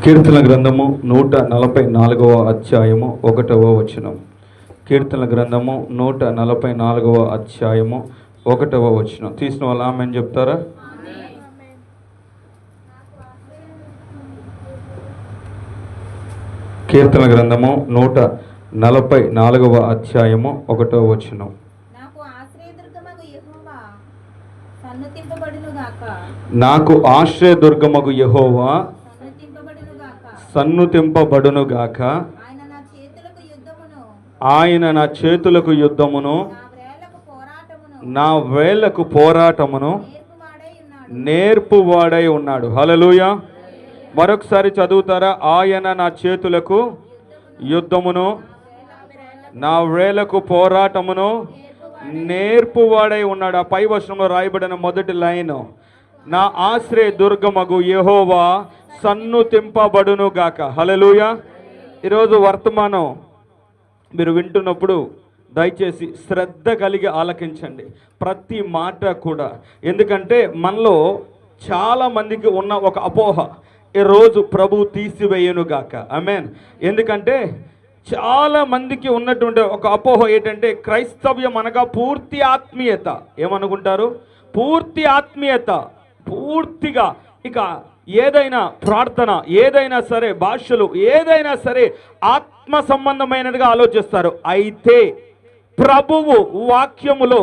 కీర్తన గ్రంథము 144వ అధ్యాయము 1వ వచనం. కీర్తన గ్రంథము 144వ అధ్యాయము 1వ వచనం. తీసిన వాళ్ళు ఆమెన్ చెప్తారా? కీర్తన గ్రంథము 144వ అధ్యాయము 1వ వచనం. నాకు ఆశ్రయదుర్గమగు యెహోవా సన్నుతింపబడునుగాక. ఆయన నా చేతులకు యుద్ధమును నా వేళ్లకు పోరాటమును నేర్పువాడై ఉన్నాడు. హల్లెలూయా. మరొకసారి చదువుతారా? ఆయన నా చేతులకు యుద్ధమును నా వేళ్లకు పోరాటమును నేర్పువాడై ఉన్నాడు. ఆ పై వచనంలో రాయబడిన మొదటి లైన్, నా ఆశ్రయ దుర్గమగు యెహోవా సన్నుతింపబడునుగాక. హల్లెలూయా. ఈరోజు వర్తమానం మీరు వింటున్నప్పుడు దయచేసి శ్రద్ధ కలిగి ఆలకించండి ప్రతి మాట కూడా. ఎందుకంటే మనలో చాలామందికి ఉన్న ఒక అపోహ, ఈరోజు ప్రభు తీసివేయనుగాక. ఆమేన్. ఎందుకంటే చాలామందికి ఉన్నటువంటి ఒక అపోహ ఏంటంటే క్రైస్తవ్యం అనగా పూర్తి ఆత్మీయత. ఏమనుకుంటారు? పూర్తి ఆత్మీయత, పూర్తిగా ఇక ఏదైనా ప్రార్థన, ఏదైనా సరే భాషలు, ఏదైనా సరే ఆత్మ సంబంధమైనదిగా ఆలోచిస్తారు. అయితే ప్రభువు వాక్యములో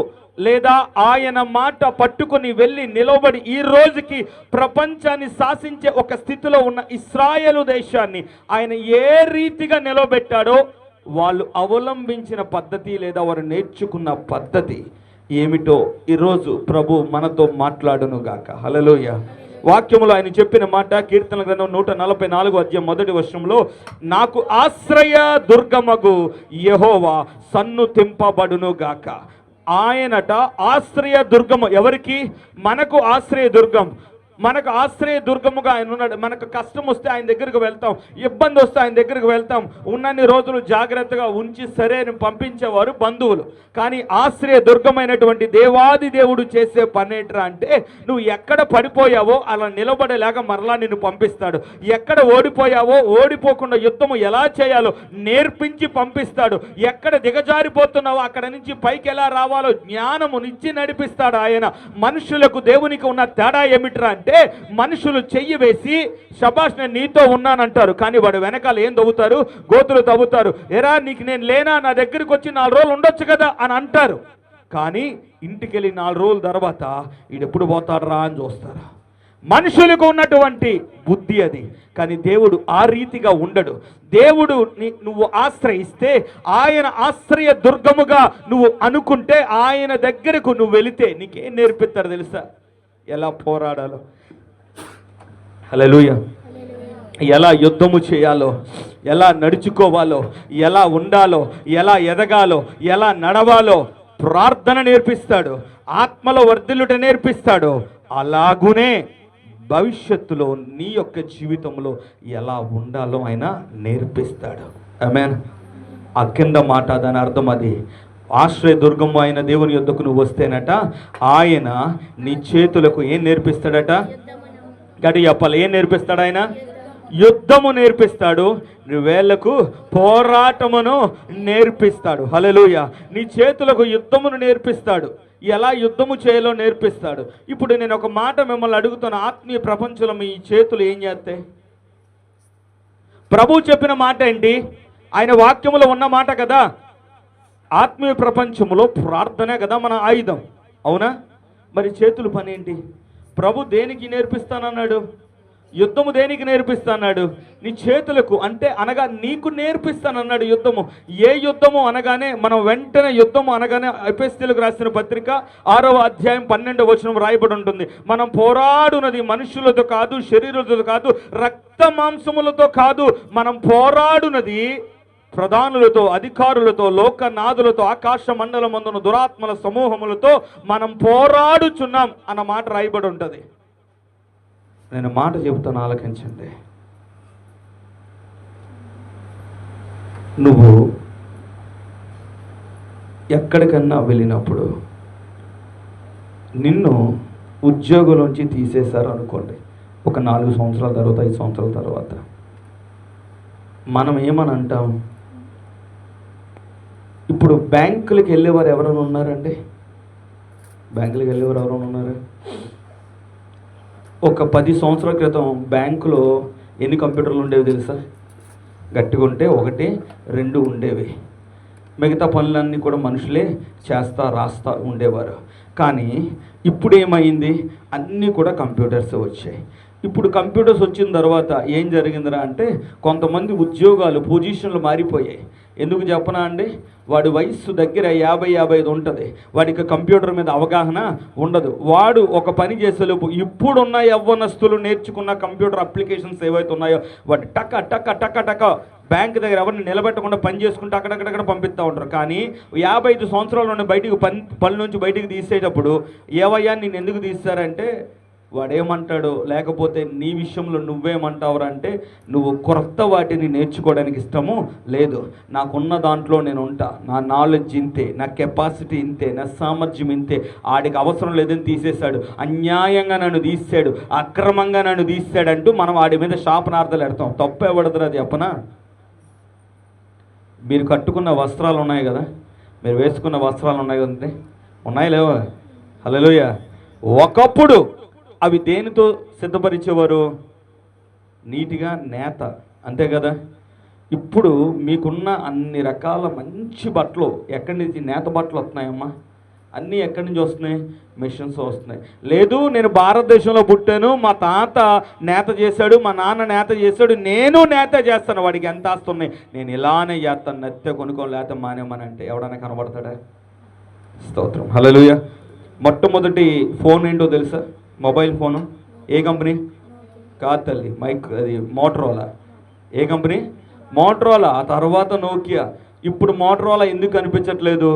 లేదా ఆయన మాట పట్టుకొని వెళ్ళి నిలబడి ఈ రోజుకి ప్రపంచాన్ని శాసించే ఒక స్థితిలో ఉన్న ఇశ్రాయేలు దేశాన్ని ఆయన ఏ రీతిగా నిలబెట్టాడో వాళ్ళు అవలంబించిన పద్ధతి లేదా వారు నేర్చుకున్న పద్ధతి ఏమిటో ఈరోజు ప్రభు మనతో మాట్లాడునుగాక. హల్లెలూయా. వాక్యములో ఆయన చెప్పిన మాట కీర్తన గ్రంథం 144వ అధ్యాయం మొదటి వచనంలో, నాకు ఆశ్రయ దుర్గమగు యెహోవా సన్నుతింపబడునుగాక. ఆయనట ఆశ్రయ దుర్గము. ఎవరికి? మనకు ఆశ్రయ దుర్గం. మనకు ఆశ్రయ దుర్గముగా ఆయన ఉన్నాడు. మనకు కష్టం వస్తే ఆయన దగ్గరకు వెళ్తాం, ఇబ్బంది వస్తే ఆయన దగ్గరకు వెళ్తాం. ఉన్నన్ని రోజులు జాగ్రత్తగా ఉంచి సరే అని పంపించేవారు బంధువులు. కానీ ఆశ్రయ దుర్గమైనటువంటి దేవాది దేవుడు చేసే పని ఏంట్రా అంటే, నువ్వు ఎక్కడ పడిపోయావో అలా నిలబడేలాగా మరలా నిన్ను పంపిస్తాడు. ఎక్కడ ఓడిపోయావో ఓడిపోకుండా యుద్ధము ఎలా చేయాలో నేర్పించి పంపిస్తాడు. ఎక్కడ దిగజారిపోతున్నావో అక్కడ నుంచి పైకి ఎలా రావాలో జ్ఞానమునిచ్చి నడిపిస్తాడు ఆయన. మనుషులకు దేవునికి ఉన్న తేడా ఏమిట్రా అంటే, మనుషులు చెయ్యి వేసి శబాష్ నేను నీతో ఉన్నానంటారు, కానీ వాడు వెనకాల ఏం తవ్వుతారు? గోతులు తవ్వుతారు. ఎరా నీకు నేను లేనా, నా దగ్గరికి వచ్చి 4 రోజులు ఉండొచ్చు కదా అని అంటారు. కానీ ఇంటికి వెళ్ళి 4 రోజుల తర్వాత ఈడెప్పుడు పోతాడరా అని చూస్తారు. మనుషులకు ఉన్నటువంటి బుద్ధి అది. కానీ దేవుడు ఆ రీతిగా ఉండడు. దేవుడు నువ్వు ఆశ్రయిస్తే, ఆయన ఆశ్రయ దుర్గముగా నువ్వు అనుకుంటే, ఆయన దగ్గరకు నువ్వు వెళితే నీకేం నేర్పిస్తాడు తెలుసా? ఎలా పోరాడాలో, హల్లెలూయా, ఎలా యుద్ధము చేయాలో, ఎలా నడుచుకోవాలో, ఎలా ఉండాలో, ఎలా ఎదగాలో, ఎలా నడవాలో ప్రార్థన నేర్పిస్తాడు. ఆత్మలో వర్ధిల్లుట నేర్పిస్తాడు. అలాగునే భవిష్యత్తులో నీ యొక్క జీవితంలో ఎలా ఉండాలో ఆయన నేర్పిస్తాడు. ఆమేన్. ఆ కింద మాట దాని అర్థం అది. ఆశ్రయ దుర్గము అయిన దేవుని యొద్దకు నువ్వు వస్తేనట ఆయన నీ చేతులకు ఏం నేర్పిస్తాడట? గడి చెప్పాలి. ఏం నేర్పిస్తాడు ఆయన? యుద్ధము నేర్పిస్తాడు. నీ వేళ్లకు పోరాటమును నేర్పిస్తాడు. హల్లెలూయా. నీ చేతులకు యుద్ధమును నేర్పిస్తాడు. ఎలా యుద్ధము చేయాలో నేర్పిస్తాడు. ఇప్పుడు నేను ఒక మాట మిమ్మల్ని అడుగుతాను, ఆత్మీయ ప్రపంచంలో మీ చేతులు ఏం చేస్తాయి? ప్రభు చెప్పిన మాట ఏంటి? ఆయన వాక్యములో ఉన్న మాట కదా. ఆత్మీయ ప్రపంచంలో ప్రార్థనే కదా మన ఆయుధం, అవునా? మరి చేతులు పని ఏంటి? ప్రభు దేనికి నేర్పిస్తానన్నాడు? యుద్ధము దేనికి నేర్పిస్తాన్నాడు? నీ చేతులకు, అంటే అనగా నీకు నేర్పిస్తానన్నాడు యుద్ధము. ఏ యుద్ధము అనగానే మనం వెంటనే యుద్ధము అనగానే ఎఫెసీయులకు రాసిన పత్రిక 6వ అధ్యాయం 12వ వచనం రాయబడి ఉంటుంది. మనం పోరాడునది మనుషులతో కాదు, శరీరులతో కాదు, రక్త మాంసములతో కాదు. మనం పోరాడునది ప్రధానులతో, అధికారులతో, లోకనాథులతో, ఆకాశ మండలమందున దురాత్మల సమూహములతో మనం పోరాడుచున్నాం అన్న మాట రాయబడి ఉంటుంది. నేను మాట చెబుతాను, ఆలకించండి. నువ్వు ఎక్కడికన్నా వెళ్ళినప్పుడు నిన్ను ఉద్యోగంలోంచి తీసేశారు అనుకోండి, ఒక 4 సంవత్సరాల తర్వాత, 5 సంవత్సరాల తర్వాత మనం ఏమని అంటాం? ఇప్పుడు బ్యాంకులకు వెళ్ళేవారు ఎవరైనా ఉన్నారండి? బ్యాంకులకు వెళ్ళేవారు ఎవరైనా ఉన్నారు? ఒక 10 సంవత్సరాల క్రితం బ్యాంకులో ఎన్ని కంప్యూటర్లు ఉండేవి తెలుసా? గట్టిగా ఉంటే 1, 2 ఉండేవి. మిగతా పనులన్నీ కూడా మనుషులే రాస్తా ఉండేవారు. కానీ ఇప్పుడు ఏమైంది? అన్నీ కూడా కంప్యూటర్స్ వచ్చాయి. ఇప్పుడు కంప్యూటర్స్ వచ్చిన తర్వాత ఏం జరిగిందిరా అంటే, కొంతమంది ఉద్యోగాలు పొజిషన్లు మారిపోయాయి. ఎందుకు చెప్పనా అండి? వాడి వయస్సు దగ్గర 50-55 ఉంటుంది. వాడికి కంప్యూటర్ మీద అవగాహన ఉండదు. వాడు ఒక పని చేసేలోపు ఇప్పుడున్న యవ్వనస్తులు నేర్చుకున్న కంప్యూటర్ అప్లికేషన్స్ ఏవైతే ఉన్నాయో వాడు టక టక టక టక బ్యాంక్ దగ్గర ఎవరిని నిలబెట్టకుండా పని చేసుకుంటూ అక్కడక్కడక్కడ పంపిస్తూ ఉంటారు. కానీ 55 సంవత్సరాల నుండి బయటికి పని నుంచి బయటికి తీసేటప్పుడు ఏవయ్యా నేను ఎందుకు తీస్తారంటే వాడేమంటాడు, లేకపోతే నీ విషయంలో నువ్వేమంటావురా అంటే, నువ్వు కొత్త వాటిని నేర్చుకోవడానికి ఇష్టము లేదు, నాకున్న దాంట్లో నేను ఉంటా, నా నాలెడ్జ్ ఇంతే, నా కెపాసిటీ ఇంతే, నా సామర్థ్యం ఇంతే, ఆడికి అవసరం లేదని తీసేశాడు, అన్యాయంగా నన్ను తీసాడు, అక్రమంగా నన్ను తీసాడంటూ మనం వాడి మీద శాపనార్థాలు పెడతాం. తప్పు ఎవడదురా చెప్పనా? మీరు కట్టుకున్న వస్త్రాలు ఉన్నాయి కదా, మీరు వేసుకున్న వస్త్రాలు ఉన్నాయి కదండి, ఉన్నాయి లేవా? హల్లెలూయా. ఒకప్పుడు అవి దేనితో సిద్ధపరిచేవారు? నీటిగా నేత, అంతే కదా. ఇప్పుడు మీకున్న అన్ని రకాల మంచి బట్టలు ఎక్కడి నుంచి? నేత బట్టలు వస్తున్నాయమ్మా. అన్నీ ఎక్కడి నుంచి వస్తున్నాయి? మిషన్స్ వస్తున్నాయి. లేదు నేను భారతదేశంలో పుట్టాను, మా తాత నేత చేశాడు, మా నాన్న నేత చేశాడు, నేను నేత చేస్తాను, వాడికి ఎంత ఆస్తున్నాయి, నేను ఇలానే చేస్తాను, నెత్తే కొనుక్కోని లేత మానేమని అంటే ఎవడన్నా కనబడతాడా? స్తోత్రం, హల్లెలూయా. మొట్టమొదటి ఫోన్ ఏంటో తెలుసా? మొబైల్ ఫోను ఏ కంపెనీ? కాదు తల్లి, అది మోటరోలా. ఏ కంపెనీ? మోటరోలా. ఆ తర్వాత నోకియా. ఇప్పుడు మోటరోలా ఎందుకు కనిపించట్లేదు?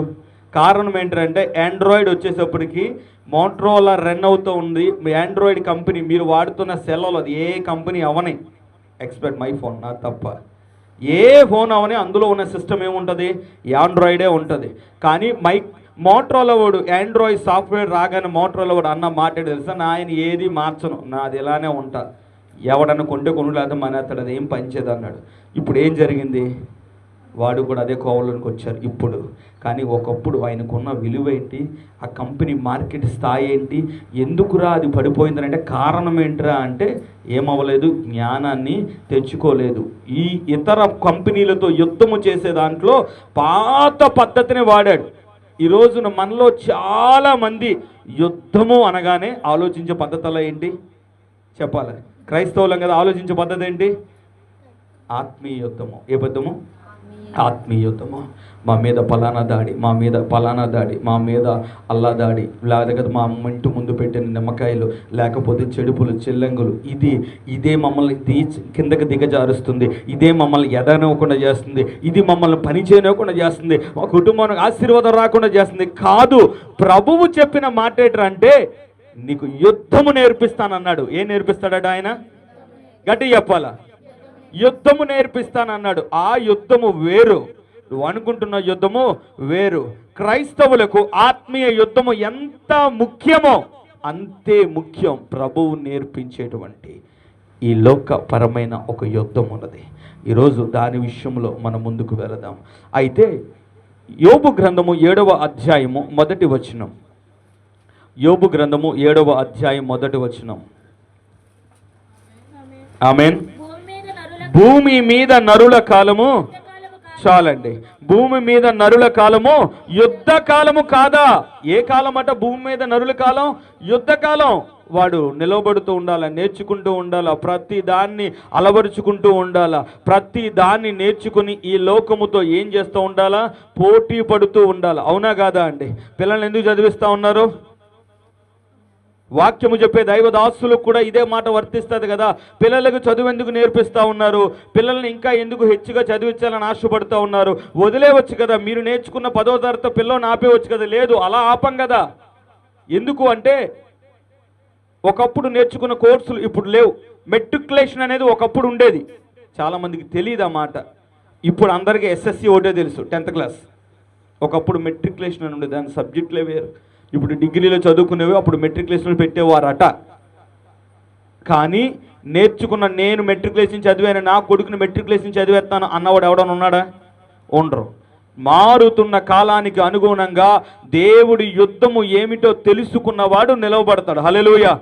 కారణం ఏంటంటే ఆండ్రాయిడ్ వచ్చేటప్పటికి మోటరోలా రన్ అవుతూ ఉంది. ఆండ్రాయిడ్ కంపెనీ మీరు వాడుతున్న సెల్లో అది ఏ కంపెనీ అవని, ఎక్స్పెక్ట్ మై ఫోన్ నా తప్ప, ఏ ఫోన్ అవని అందులో ఉన్న సిస్టమ్ ఏముంటుంది? ఆండ్రాయిడే ఉంటుంది. కానీ మోటరోలా వాడు ఆండ్రాయిడ్ సాఫ్ట్వేర్ రాగానే మోటరోలా వాడు అన్న మాట తెలుసా? నా ఆయన ఏది మార్చను, నాది ఇలానే ఉంటా, ఎవడన్నా కొంటే కొనులేదా మానేస్తాడు, అది ఏం పనిచేది అన్నాడు. ఇప్పుడు ఏం జరిగింది? వాడు కూడా అదే కోవలోనికి వచ్చారు ఇప్పుడు. కానీ ఒకప్పుడు ఆయనకున్న విలువ ఏంటి? ఆ కంపెనీ మార్కెట్ స్థాయి ఏంటి? ఎందుకురా అది పడిపోయిందని అంటే కారణం ఏంటిరా అంటే ఏమవ్వలేదు, జ్ఞానాన్ని తెచ్చుకోలేదు. ఈ ఇతర కంపెనీలతో యుద్ధము చేసే దాంట్లో పాత పద్ధతిని వాడాడు. ఈ రోజున మనలో చాలామంది యుద్ధము అనగానే ఆలోచించే పద్ధతుల్లో ఏంటి చెప్పాలి? క్రైస్తవులం కదా, ఆలోచించే పద్ధతి ఏంటి? ఆత్మీయ యుద్ధము. ఏ యుద్ధము? ఆత్మీయ యుద్ధము. మా మీద పలానా దాడి, మా మీద పలానా దాడి, మా మీద అల్లా దాడి, లేకపోతే మా ఇంటి ముందు పెట్టిన నిమ్మకాయలు, లేకపోతే చెడుపులు చెల్లంగులు, ఇదే మమ్మల్ని కిందకి దిగజారుస్తుంది, ఇదే మమ్మల్ని ఎదనివ్వకుండా చేస్తుంది, ఇది మమ్మల్ని పని చేయనివ్వకుండా చేస్తుంది, మా కుటుంబానికి ఆశీర్వాదం రాకుండా చేస్తుంది. కాదు, ప్రభువు చెప్పిన మాట ఏంటంటే నీకు యుద్ధము నేర్పిస్తానన్నాడు. ఏం నేర్పిస్తాడట ఆయన? గట్టి చెప్పాలా? యుద్ధము నేర్పిస్తానన్నాడు. ఆ యుద్ధము వేరు, నువ్వు అనుకుంటున్న యుద్ధము వేరు. క్రైస్తవులకు ఆత్మీయ యుద్ధము ఎంత ముఖ్యమో అంతే ముఖ్యం ప్రభువు నేర్పించేటువంటి ఈ లోకపరమైన ఒక యుద్ధం ఉన్నది. ఈరోజు దాని విషయంలో మనం ముందుకు వెళదాం. అయితే యోబు గ్రంథము 7వ అధ్యాయము 1వ వచనం. యోబు గ్రంథము 7వ అధ్యాయం 1వ వచనం. ఆమేన్. భూమి మీద నరుల కాలము చాలండి. భూమి మీద నరుల కాలము యుద్ధ కాలము కాదా? ఏ కాలం అట? భూమి మీద నరుల కాలం యుద్ధ కాలం. వాడు నిలబడుతూ ఉండాలా, నేర్చుకుంటూ ఉండాలా, ప్రతి దాన్ని అలవరుచుకుంటూ ఉండాలా, ప్రతి దాన్ని నేర్చుకుని ఈ లోకముతో ఏం చేస్తూ ఉండాలా? పోటీ పడుతూ ఉండాలా. అవునా కాదా అండి? పిల్లల్ని ఎందుకు చదివిస్తూ ఉన్నారు? వాక్యము చెప్పే దైవదాసులకు కూడా ఇదే మాట వర్తిస్తుంది కదా. పిల్లలకు చదువు ఎందుకు నేర్పిస్తూ ఉన్నారు? పిల్లల్ని ఇంకా ఎందుకు హెచ్చుగా చదివించాలని ఆశపడుతూ ఉన్నారు? వదిలేవచ్చు కదా, మీరు నేర్చుకున్న 10వ తరగతి పిల్లని ఆపేవచ్చు కదా. లేదు, అలా ఆపం కదా. ఎందుకు అంటే ఒకప్పుడు నేర్చుకున్న కోర్సులు ఇప్పుడు లేవు. మెట్రికులేషన్ అనేది ఒకప్పుడు ఉండేది, చాలామందికి తెలియదు ఆ మాట. ఇప్పుడు అందరికీ ఎస్ఎస్సి ఒకటే తెలుసు, 10th క్లాస్. ఒకప్పుడు మెట్రికులేషన్ అని ఉండేది, దాని సబ్జెక్టులే వేరు. ఇప్పుడు డిగ్రీలో చదువుకునేవి అప్పుడు మెట్రికులేషన్లు పెట్టేవారట. కానీ నేర్చుకున్న నేను మెట్రికులేషన్ చదివాను, నా కొడుకుని మెట్రికులేషన్ చదివేస్తాను అన్నవాడు ఎవడన్నా ఉన్నాడా? ఉండరు. మారుతున్న కాలానికి అనుగుణంగా దేవుడి యుద్ధము ఏమిటో తెలుసుకున్నవాడు నిలవబడతాడు. హల్లెలూయా.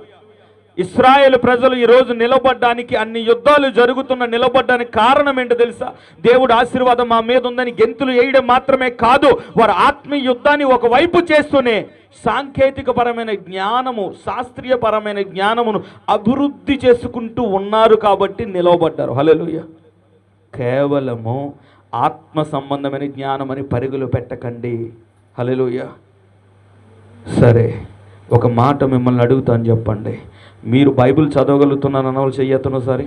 ఇశ్రాయేలు ప్రజలు ఈరోజు నిలబడ్డానికి, అన్ని యుద్ధాలు జరుగుతున్న నిలబడ్డానికి కారణం ఏంటో తెలుసా? దేవుడు ఆశీర్వాదం మా మీద ఉందని గెంతులు వేయడం మాత్రమే కాదు, వారు ఆత్మీయ యుద్ధాన్ని ఒకవైపు చేస్తూనే సాంకేతికపరమైన జ్ఞానము, శాస్త్రీయపరమైన జ్ఞానమును అభివృద్ధి చేసుకుంటూ ఉన్నారు కాబట్టి నిలవబడ్డారు. హల్లెలూయా. కేవలము ఆత్మ సంబంధమైన జ్ఞానమని పరుగులు పెట్టకండి. హల్లెలూయా. సరే, ఒక మాట మిమ్మల్ని అడుగుతాను, చెప్పండి. మీరు బైబిల్ చదవగలుగుతున్నాను అన్నవాళ్ళు చెయ్యొత్తను. సరే,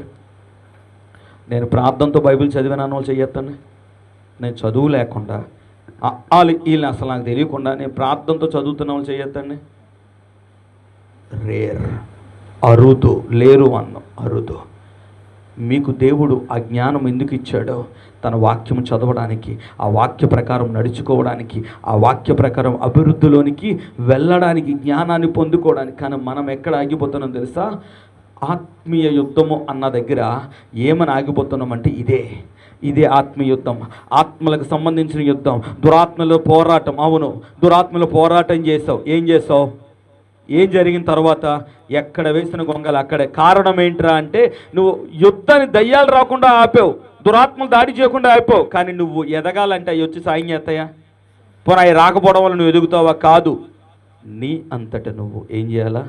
నేను ప్రార్థనతో బైబిల్ చదివాను అన్నవాళ్ళు చెయ్యొత్తండి. నేను చదువు లేకుండా వీళ్ళని అసలు నాకు తెలియకుండా నేను ప్రార్థనతో చదువుతున్న వాళ్ళు చెయ్యొద్దండి. రేర్, అరుదు. లేరు అన్నం, అరుదు. మీకు దేవుడు ఆ జ్ఞానం ఎందుకు ఇచ్చాడో, తన వాక్యం చదవడానికి, ఆ వాక్య ప్రకారం నడుచుకోవడానికి, ఆ వాక్య ప్రకారం అభివృద్ధిలోనికి వెళ్ళడానికి, జ్ఞానాన్ని పొందుకోవడానికి. కానీ మనం ఎక్కడ ఆగిపోతున్నాం తెలుసా? ఆత్మీయ యుద్ధము అన్న దగ్గర ఏమని ఆగిపోతున్నామంటే ఇదే ఆత్మీయ యుద్ధం, ఆత్మలకు సంబంధించిన యుద్ధం, దురాత్మలో పోరాటం. అవును, దురాత్మలో పోరాటం చేసావు. ఏం చేసావు? ఏం జరిగిన తర్వాత? ఎక్కడ వేసిన గొంగలు అక్కడే. కారణం ఏంట్రా అంటే, నువ్వు యుద్ధాన్ని దయ్యాలు రాకుండా ఆపావు, దురాత్మలు దాడి చేయకుండా ఆపావు. కానీ నువ్వు ఎదగాలంటే అవి వచ్చి సాయం చేస్తాయా? పోనీ అవి రాకపోవడం వల్ల నువ్వు ఎదుగుతావా? కాదు. నీ అంతట నువ్వు ఏం చేయాలా?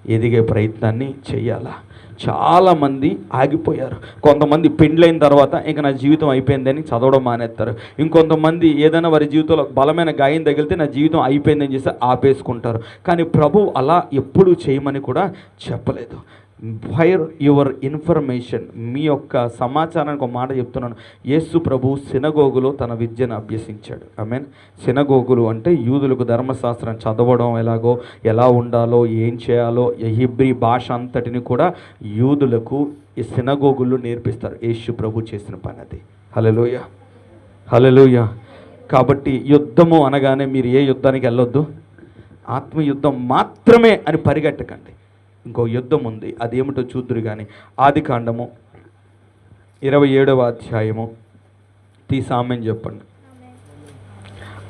ఎదిగే ప్రయత్నాన్ని చెయ్యాలా. చాలామంది ఆగిపోయారు. కొంతమంది పెండ్లైన తర్వాత ఇంకా నా జీవితం అయిపోయిందని చదవడం మానేస్తారు. ఇంకొంతమంది ఏదైనా వారి జీవితంలో బలమైన గాయం తగిలితే నా జీవితం అయిపోయిందని చేసి ఆపేసుకుంటారు. కానీ ప్రభువు అలా ఎప్పుడూ చేయమని కూడా చెప్పలేదు. ఫైర్ యువర్ ఇన్ఫర్మేషన్, మీ యొక్క సమాచారానికి ఒక మాట చెప్తున్నాను. యేసు ప్రభు సినగోగులో తన విద్యను అభ్యసించాడు. ఆమేన్. సినగోగులు అంటే యూదులకు ధర్మశాస్త్రం చదవడం ఎలాగో, ఎలా ఉండాలో, ఏం చేయాలో, హెబ్రీ భాష అంతటిని కూడా యూదులకు ఈ సినగోగుల్లో నేర్పిస్తారు. యేసు ప్రభు చేసిన పని అది. హల్లెలూయా, హల్లెలూయా. కాబట్టి యుద్ధము అనగానే మీరు ఏ యుద్ధానికి వెళ్ళొద్దు, ఆత్మయుద్ధం మాత్రమే అని పరిగెట్టకండి. ఇంకో యుద్ధం ఉంది, అదేమిటో చూద్దురు. కానీ ఆదికాండము 27వ అధ్యాయము తీసామని చెప్పండి.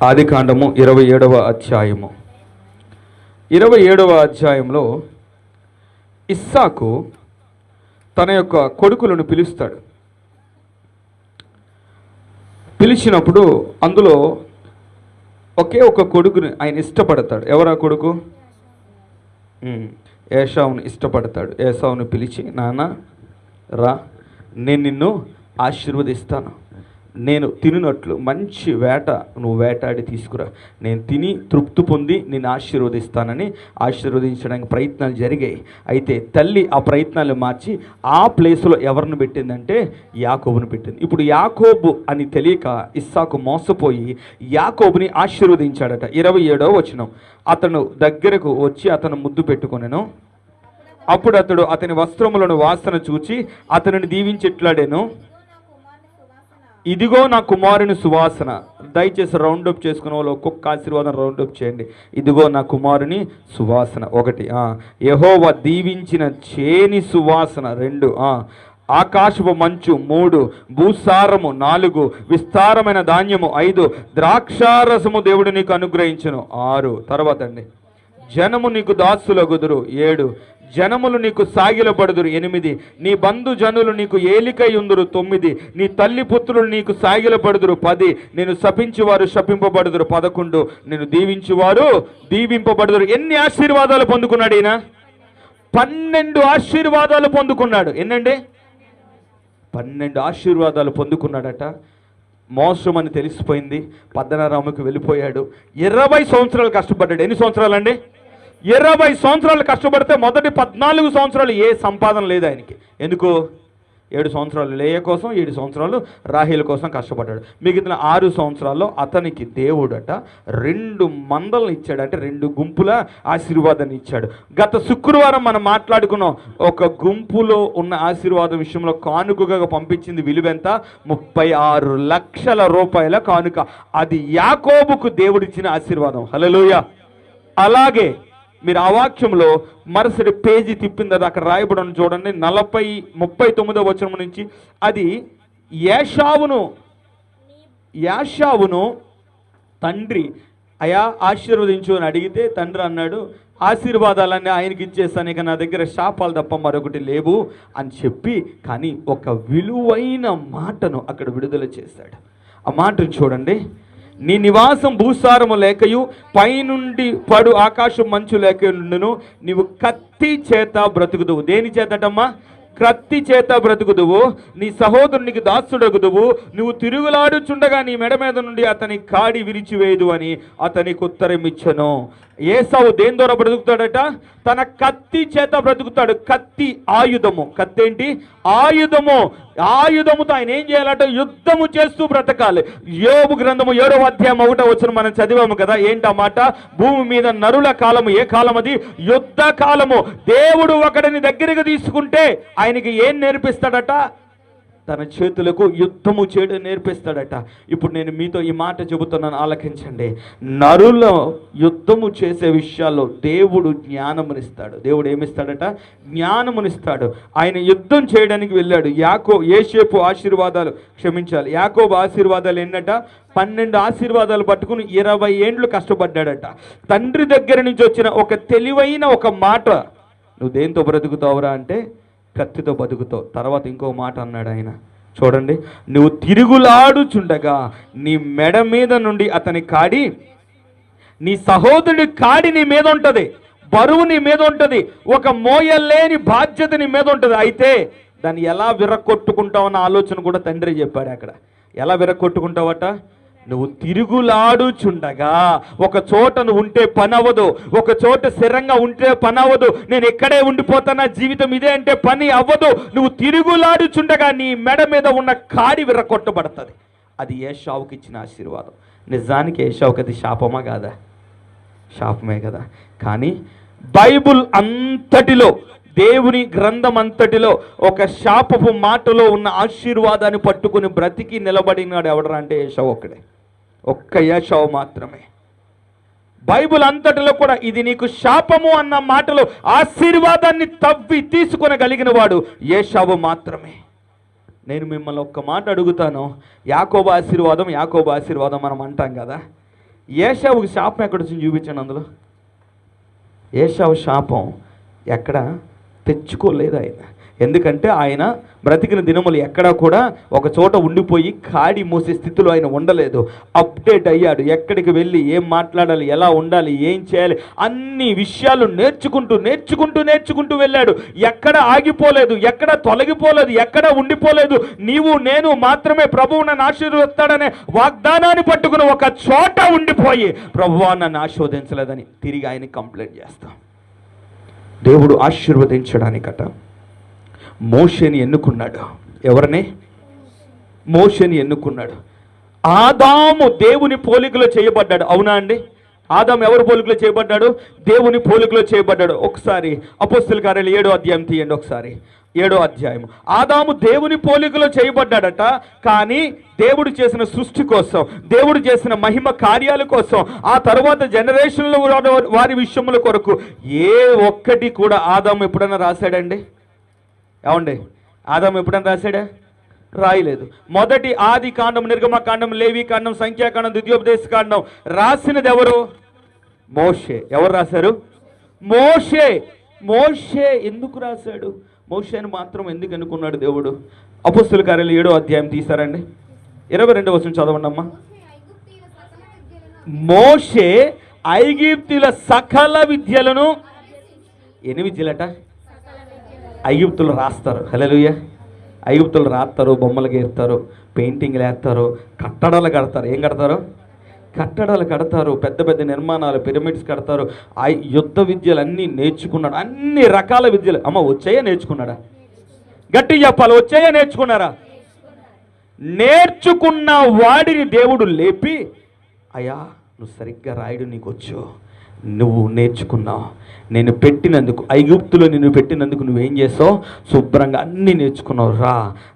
ఆదికాండము 27వ అధ్యాయము 27వ అధ్యాయంలో ఇస్సాకు తన యొక్క కొడుకులను పిలుస్తాడు. పిలిచినప్పుడు అందులో ఒకే ఒక కొడుకుని ఆయన ఇష్టపడతాడు. ఎవరా కొడుకు? ఏశావును ఇష్టపడతాడు. ఏశావును పిలిచి, నాన్న రా, నేను నిన్ను ఆశీర్వదిస్తాను. నేను తినట్లు మంచి వేట నువ్వు వేటాడి తీసుకురా, నేను తిని తృప్తి పొంది నేను ఆశీర్వదిస్తానని ఆశీర్వదించడానికి ప్రయత్నాలు జరిగాయి. అయితే తల్లి ఆ ప్రయత్నాలు మార్చి ఆ ప్లేస్లో ఎవరిని పెట్టిందంటే యాకోబుని పెట్టింది. ఇప్పుడు యాకోబు అని తెలియక ఇస్సాకు మోసపోయి యాకోబుని ఆశీర్వదించాడట. 27వ వచనం, అతను దగ్గరకు వచ్చి అతను ముద్దు పెట్టుకొనెను. అప్పుడు అతడు అతని వస్త్రములను వాసన చూచి అతనిని దీవించెట్లాడెను, ఇదిగో నా కుమారుని సువాసన. దయచేసి రౌండప్ చేసుకున్న వాళ్ళు ఒక్కొక్క ఆశీర్వాదం రౌండప్ చేయండి. ఇదిగో నా కుమారుని సువాసన. 1, యెహోవా దీవించిన చేని సువాసన. 2, ఆకాశపు మంచు. 3, భూసారము. 4, విస్తారమైన ధాన్యము. 5, ద్రాక్షారసము దేవుడు నీకు అనుగ్రహించును. 6, తర్వాత అండి, జనము నీకు దాసులగుదురు. 7, జనములు నీకు సాగిలపడుదురు. 8, నీ బంధు జనులు నీకు ఏలికయుందురు. 9, నీ తల్లి పుత్రులు నీకు సాగిలపడుదురు. 10, నేను శపించువారు శపింపబడుదురు. 11, నేను దీవించువారు దీవింపబడుదురు. ఎన్ని ఆశీర్వాదాలు పొందుకున్నాడు ఈయన? 12 ఆశీర్వాదాలు పొందుకున్నాడు. ఎన్నండి? 12 ఆశీర్వాదాలు పొందుకున్నాడట. మోసం అని తెలిసిపోయింది. పద్దనరాముకి వెళ్ళిపోయాడు. 20 సంవత్సరాలు కష్టపడ్డాడు. ఎన్ని సంవత్సరాలండి? 20 సంవత్సరాలు కష్టపడితే మొదటి 14 సంవత్సరాలు ఏ సంపాదన లేదు ఆయనకి. ఎందుకు? 7 సంవత్సరాలు లేయ కోసం, 7 సంవత్సరాలు రాహేలు కోసం కష్టపడ్డాడు. మిగిలిన 6 సంవత్సరాల్లో అతనికి దేవుడట 2 మందలను ఇచ్చాడు. అంటే 2 గుంపుల ఆశీర్వాదాన్ని ఇచ్చాడు. గత శుక్రవారం మనం మాట్లాడుకున్నాం. ఒక గుంపులో ఉన్న ఆశీర్వాదం విషయంలో కానుకగా పంపించింది విలువెంత? 36 లక్షల రూపాయల కానుక. అది యాకోబుకు దేవుడిచ్చిన ఆశీర్వాదం. హల్లెలూయా. అలాగే మీరు ఆ వాక్యంలో మరుసటి పేజీ తిప్పింది అది అక్కడ రాయబడి చూడండి, 39వ వచనం నుంచి. అది యాషావును తండ్రి అయా ఆశీర్వదించు అని అడిగితే తండ్రి అన్నాడు, ఆశీర్వాదాలన్నీ ఆయనకి ఇచ్చేస్తాను, ఇక నా దగ్గర శాపాలు తప్ప మరొకటి లేవు అని చెప్పి, కానీ ఒక విలువైన మాటను అక్కడ విడుదల చేశాడు. ఆ మాటను చూడండి, నీ నివాసం భూసారము లేకయు పైనుండి పడు ఆకాశం మంచు లేకయుండును, నీవు కత్తి చేత బ్రతుకుదువు. దేని చేతటమ్మా? కత్తి చేత బ్రతుకుదువు, నీ సహోదరునికి దాసుడగుదువు, నువ్వు తిరుగులాడుచుండగా నీ మెడ మీద నుండి అతని కాడి విరిచివేయదు అని అతనికి ఉత్తరం ఇచ్చెను. ఏసావు దేని ద్వారా బ్రతుకుతాడట? తన కత్తి చేత బ్రతుకుతాడు. కత్తి ఆయుధము. కత్తి ఏంటి? ఆయుధము. ఆయుధముతో ఆయన ఏం చేయాలంటే యుద్ధము చేస్తూ బ్రతకాలి. యోబు గ్రంథము 7వ అధ్యాయం 1వ వచనం మనం చదివాము కదా. ఏంటన్నమాట? భూమి మీద నరుల కాలము ఏ కాలం? అది యుద్ధ కాలము. దేవుడు ఒకడిని దగ్గరికి తీసుకుంటే ఆయనకి ఏం నేర్పిస్తాడట? తన చేతులకు యుద్ధము చేయడం నేర్పిస్తాడట. ఇప్పుడు నేను మీతో ఈ మాట చెబుతున్నాను, ఆలకించండి. నరుల యుద్ధము చేసే విషయాల్లో దేవుడు జ్ఞానమునిస్తాడు. దేవుడు ఏమిస్తాడట? జ్ఞానమునిస్తాడు. ఆయన యుద్ధం చేయడానికి వెళ్ళాడు. యోసేపు ఆశీర్వాదాలు, యాకోబు ఆశీర్వాదాలు ఎన్నట? 12 ఆశీర్వాదాలు పట్టుకుని 20 ఏండ్లు కష్టపడ్డాడట. తండ్రి దగ్గర నుంచి వచ్చిన ఒక తెలివైన ఒక మాట, నువ్వు దేంతో బ్రతుకుతావురా అంటే కత్తితో బతుకుతావు. తర్వాత ఇంకో మాట అన్నాడు ఆయన, చూడండి, నువ్వు తిరుగులాడుచుండగా నీ మెడ మీద నుండి అతని కాడి, నీ సహోదరుడి కాడి నీ మీద ఉంటుంది, బరువు నీ మీద ఉంటుంది, ఒక మోయలేని బాధ్యత నీ మీద ఉంటుంది. అయితే దాన్ని ఎలా విరగొట్టుకుంటావన్న ఆలోచన కూడా తండ్రి చెప్పాడు అక్కడ. ఎలా విరగొట్టుకుంటావట? నువ్వు తిరుగులాడుచుండగా, ఒక చోట నువ్వు ఉంటే పని అవ్వదు, ఒక చోట స్థిరంగా ఉంటే పని అవ్వదు, నేను ఎక్కడే ఉండిపోతానా, జీవితం ఇదే అంటే పని అవ్వదు. నువ్వు తిరుగులాడుచుండగా నీ మెడ మీద ఉన్న కాడి విరగొట్టబడుతుంది. అది ఏశావుకి ఇచ్చిన ఆశీర్వాదం. నిజానికి ఏశావుకి అది శాపమా కాదా? శాపమే కదా. కానీ బైబుల్ అంతటిలో, దేవుని గ్రంథం అంతటిలో ఒక శాపపు మాటలో ఉన్న ఆశీర్వాదాన్ని పట్టుకుని బ్రతికి నిలబడినాడు ఎవడరా అంటే ఏశావు ఒక్కడే. ఒక్క ఏశావు మాత్రమే. బైబుల్ అంతటిలో కూడా ఇది నీకు శాపము అన్న మాటలో ఆశీర్వాదాన్ని తవ్వి తీసుకొనగలిగిన వాడు ఏశావు మాత్రమే. నేను మిమ్మల్ని ఒక్క మాట అడుగుతాను, యాకోబు ఆశీర్వాదం మనం అంటాం కదా. ఏశావుకి శాపం ఎక్కడ వచ్చింది చూపించండి. అందులో ఏశావు శాపం ఎక్కడ తెచ్చుకోలేదు ఆయన. ఎందుకంటే ఆయన బ్రతికిన దినములు ఎక్కడా కూడా ఒక చోట ఉండిపోయి కాడి మోసే స్థితిలో ఆయన ఉండలేదు. అప్డేట్ అయ్యాడు. ఎక్కడికి వెళ్ళి ఏం మాట్లాడాలి, ఎలా ఉండాలి, ఏం చేయాలి, అన్ని విషయాలు నేర్చుకుంటూ వెళ్ళాడు. ఎక్కడ ఆగిపోలేదు, ఎక్కడ తొలగిపోలేదు, ఎక్కడ ఉండిపోలేదు. నీవు నేను మాత్రమే ప్రభువు నన్ను ఆశీర్వదిస్తాడనే వాగ్దానాన్ని పట్టుకుని ఒక చోట ఉండిపోయి ప్రభువా నన్ను ఆశీర్వదించలేదని తిరిగి ఆయన కంప్లైంట్ చేస్తాం. దేవుడు ఆశీర్వదించడానికట మోషేని ఎన్నుకున్నాడు. ఎవరిని? మోషేని ఎన్నుకున్నాడు. ఆదాము దేవుని పోలికలో చేయబడ్డాడు. అవునా అండి? ఆదాము ఎవరి పోలికలో చేయబడ్డాడు? దేవుని పోలికలో చేయబడ్డాడు. ఒకసారి అపోస్తలుల కార్యాలు 7వ అధ్యాయం తీయండి. ఒకసారి 7వ అధ్యాయం. ఆదాము దేవుని పోలికలో చేయబడ్డాడట. కానీ దేవుడు చేసిన సృష్టి కోసం, దేవుడు చేసిన మహిమ కార్యాల కోసం, ఆ తర్వాత జనరేషన్లో వారి విషయముల కొరకు ఏ ఒక్కటి కూడా ఆదాము ఎప్పుడైనా రాశాడండి? ఏమండి? ఆదాము ఎప్పుడైనా రాశాడా? రాయలేదు. మొదటి ఆది కాండం, నిర్గమకాండం, లేవి కాండం, సంఖ్యాకాండం, ద్వితీయోపదేశ కాండం రాసినది ఎవరు? మోషే. ఎవరు రాశారు? మోషే. మోషే ఎందుకు రాశాడు? మోషేని మాత్రం ఎందుకు ఎన్నుకున్నాడు దేవుడు? అపోస్తలుల కార్యాలు 7వ అధ్యాయం తీశారండి. 22వ వచనం చదవండి అమ్మా. మోషే ఐగుప్తీయుల సకల విద్యలను, ఎన్ని విద్యలట? ఐగుప్తులు రాస్తారు. హల్లెలూయా. ఐగుప్తులు రాస్తారు, బొమ్మలు గీస్తారు, పెయింటింగ్లు వేస్తారు, కట్టడాలు కడతారు. ఏం కడతారు? కట్టడాలు కడతారు, పెద్ద పెద్ద నిర్మాణాలు, పిరమిడ్స్ కడతారు. ఆ యుద్ధ విద్యలు అన్నీ నేర్చుకున్నాడు. అన్ని రకాల విద్యలు. అమ్మ వచ్చాయా? నేర్చుకున్నాడా? గట్టి చెప్పాలి. వచ్చాయా? నేర్చుకున్నారా? నేర్చుకున్న వాడిని దేవుడు లేపి, అయ్యా నువ్వు సరిగ్గా రాయడు, నీకు వచ్చు, నువ్వు నేర్చుకున్నావు. నేను పెట్టినందుకు, ఐగుప్తులో నిన్ను పెట్టినందుకు నువ్వేం చేసావు? శుభ్రంగా అన్నీ నేర్చుకున్నావు. రా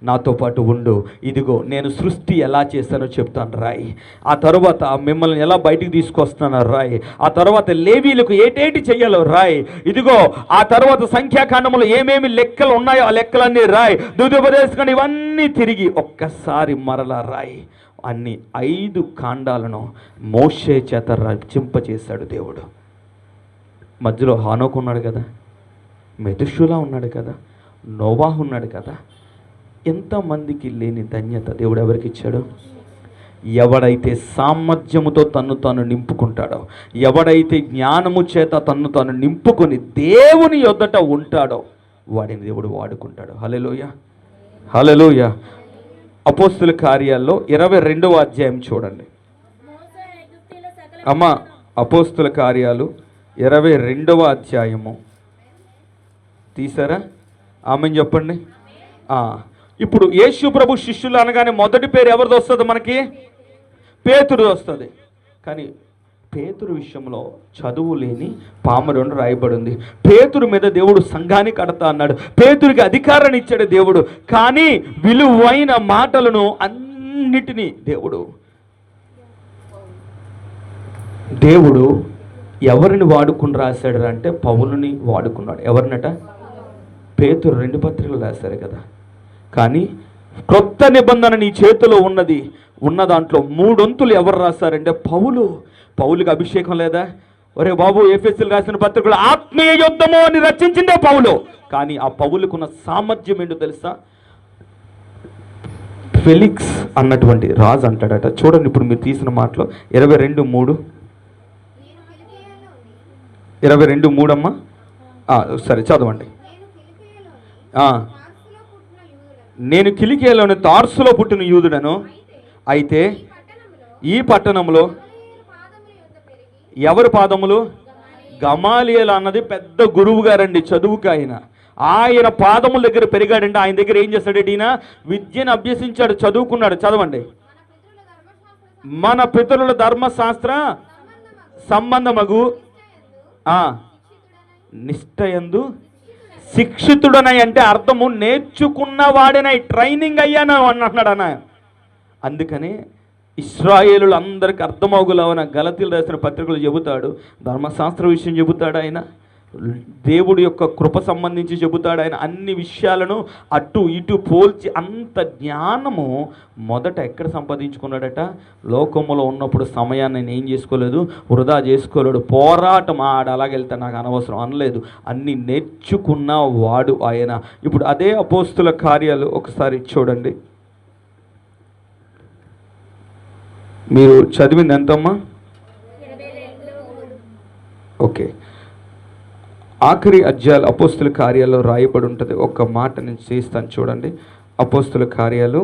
నాతో పాటు ఉండు. ఇదిగో నేను సృష్టి ఎలా చేస్తానో చెప్తాను రాయి. ఆ తర్వాత మిమ్మల్ని ఎలా బయటికి తీసుకొస్తానో రాయి. ఆ తర్వాత లేవీలకు ఏటేటి చెయ్యాలో రాయి. ఇదిగో ఆ తర్వాత సంఖ్యాకాండంలో ఏమేమి లెక్కలు ఉన్నాయో ఆ లెక్కలన్నీ రాయి. ద్వితీయోపదేశకాండం ఇవన్నీ తిరిగి ఒక్కసారి మరలా రాయి. అన్ని 5 కాండాలను మోషే చేత రచింపచేశాడు దేవుడు. మధ్యలో హానోకు ఉన్నాడు కదా, మెతుషులా ఉన్నాడు కదా, నోవాహు ఉన్నాడు కదా. ఎంతమందికి లేని ధన్యత దేవుడు ఎవరికి ఇచ్చాడు? ఎవడైతే సామర్థ్యముతో తన్ను తాను నింపుకుంటాడో, ఎవడైతే జ్ఞానము చేత తన్ను తాను నింపుకొని దేవుని యొద్దట ఉంటాడో వాడిని దేవుడు వాడుకుంటాడు. హల్లెలూయా, హల్లెలూయా. అపోస్తుల కార్యాల్లో 22వ అధ్యాయం చూడండి అమ్మ. అపోస్తుల కార్యాలు 22వ అధ్యాయము తీసారా? ఆమెను చెప్పండి. ఇప్పుడు యేసు ప్రభు శిష్యులు అనగానే మొదటి పేరు ఎవరిది వస్తుంది? మనకి పేతురు వస్తుంది. కానీ పేతురు విషయంలో చదువు లేని పామరుని రాయబడింది. పేతురు మీద దేవుడు సంఘాన్ని కడతా అన్నాడు. పేతురికి అధికారాన్ని ఇచ్చాడు దేవుడు. కానీ విలువైన మాటలను అన్నిటినీ దేవుడు ఎవరిని వాడుకుని రాశాడు అంటే పౌలుని వాడుకున్నాడు. ఎవరినట? పేతురు 2 పత్రికలు రాశారు కదా. కానీ క్రొత్త నిబంధన నీ చేతిలో ఉన్న దాంట్లో 3 వంతులు ఎవరు రాశారంటే పౌలుకి అభిషేకం లేదా? ఒరే బాబు, ఎఫెసీయులకు రాసిన పత్రికలు ఆత్మీయ యుద్ధము అని రచించిందే పౌలు. కానీ ఆ పౌలుకున్న సామర్థ్యం ఏంటో తెలుసా? ఫెలిక్స్ అన్నటువంటి రాజు అంటాడట. చూడండి ఇప్పుడు మీరు తీసిన మాటలో 22:3 అమ్మా. సరే చదవండి. నేను కిలికియలోని తార్సులో పుట్టిన యూదుడను, అయితే ఈ పట్టణంలో ఎవరి పాదములు? గమాలియేలు అన్నది పెద్ద గురువు గారండి, చదువుకు ఆయన పాదముల దగ్గర పెరిగాడంటే ఆయన దగ్గర ఏం చేశాడు? ఈయన విద్యను అభ్యసించాడు, చదువుకున్నాడు. చదవండి. మన పితరుల ధర్మశాస్త్ర సంబంధమగు నిష్ఠయందు శిక్షితుడనై, అంటే అర్థము నేర్చుకున్నవాడనై, ట్రైనింగ్ అయ్యాను అన్నాడు అన్న. అందుకని ఇశ్రాయేలులు అందరికి అర్థమవుగులవన గలతీలు రాసిన పత్రికలు చెబుతాడు. ధర్మశాస్త్ర విషయం చెబుతాడు ఆయన, దేవుడి యొక్క కృప సంబంధించి చెబుతాడు ఆయన. అన్ని విషయాలను అటు ఇటు పోల్చి అంత జ్ఞానము మొదట ఎక్కడ సంపాదించుకున్నాడట? లోకములో ఉన్నప్పుడు సమయాన్ని నేను ఏం చేసుకోలేదు, వృధా చేసుకోలేడు. పోరాటం అలాగెళ్తా నాకు అనవసరం అనలేదు, అన్ని నేర్చుకున్న వాడు ఆయన. ఇప్పుడు అదే అపోస్తుల కార్యాలు ఒకసారి చూడండి. మీరు చదివింది ఎంతమ్మా? ఓకే, ఆఖరి అధ్యాయాలు అపోస్తుల కార్యాల్లో రాయబడి ఉంటుంది. ఒక్క మాట నేను చేస్తాను చూడండి. అపోస్తుల కార్యాలు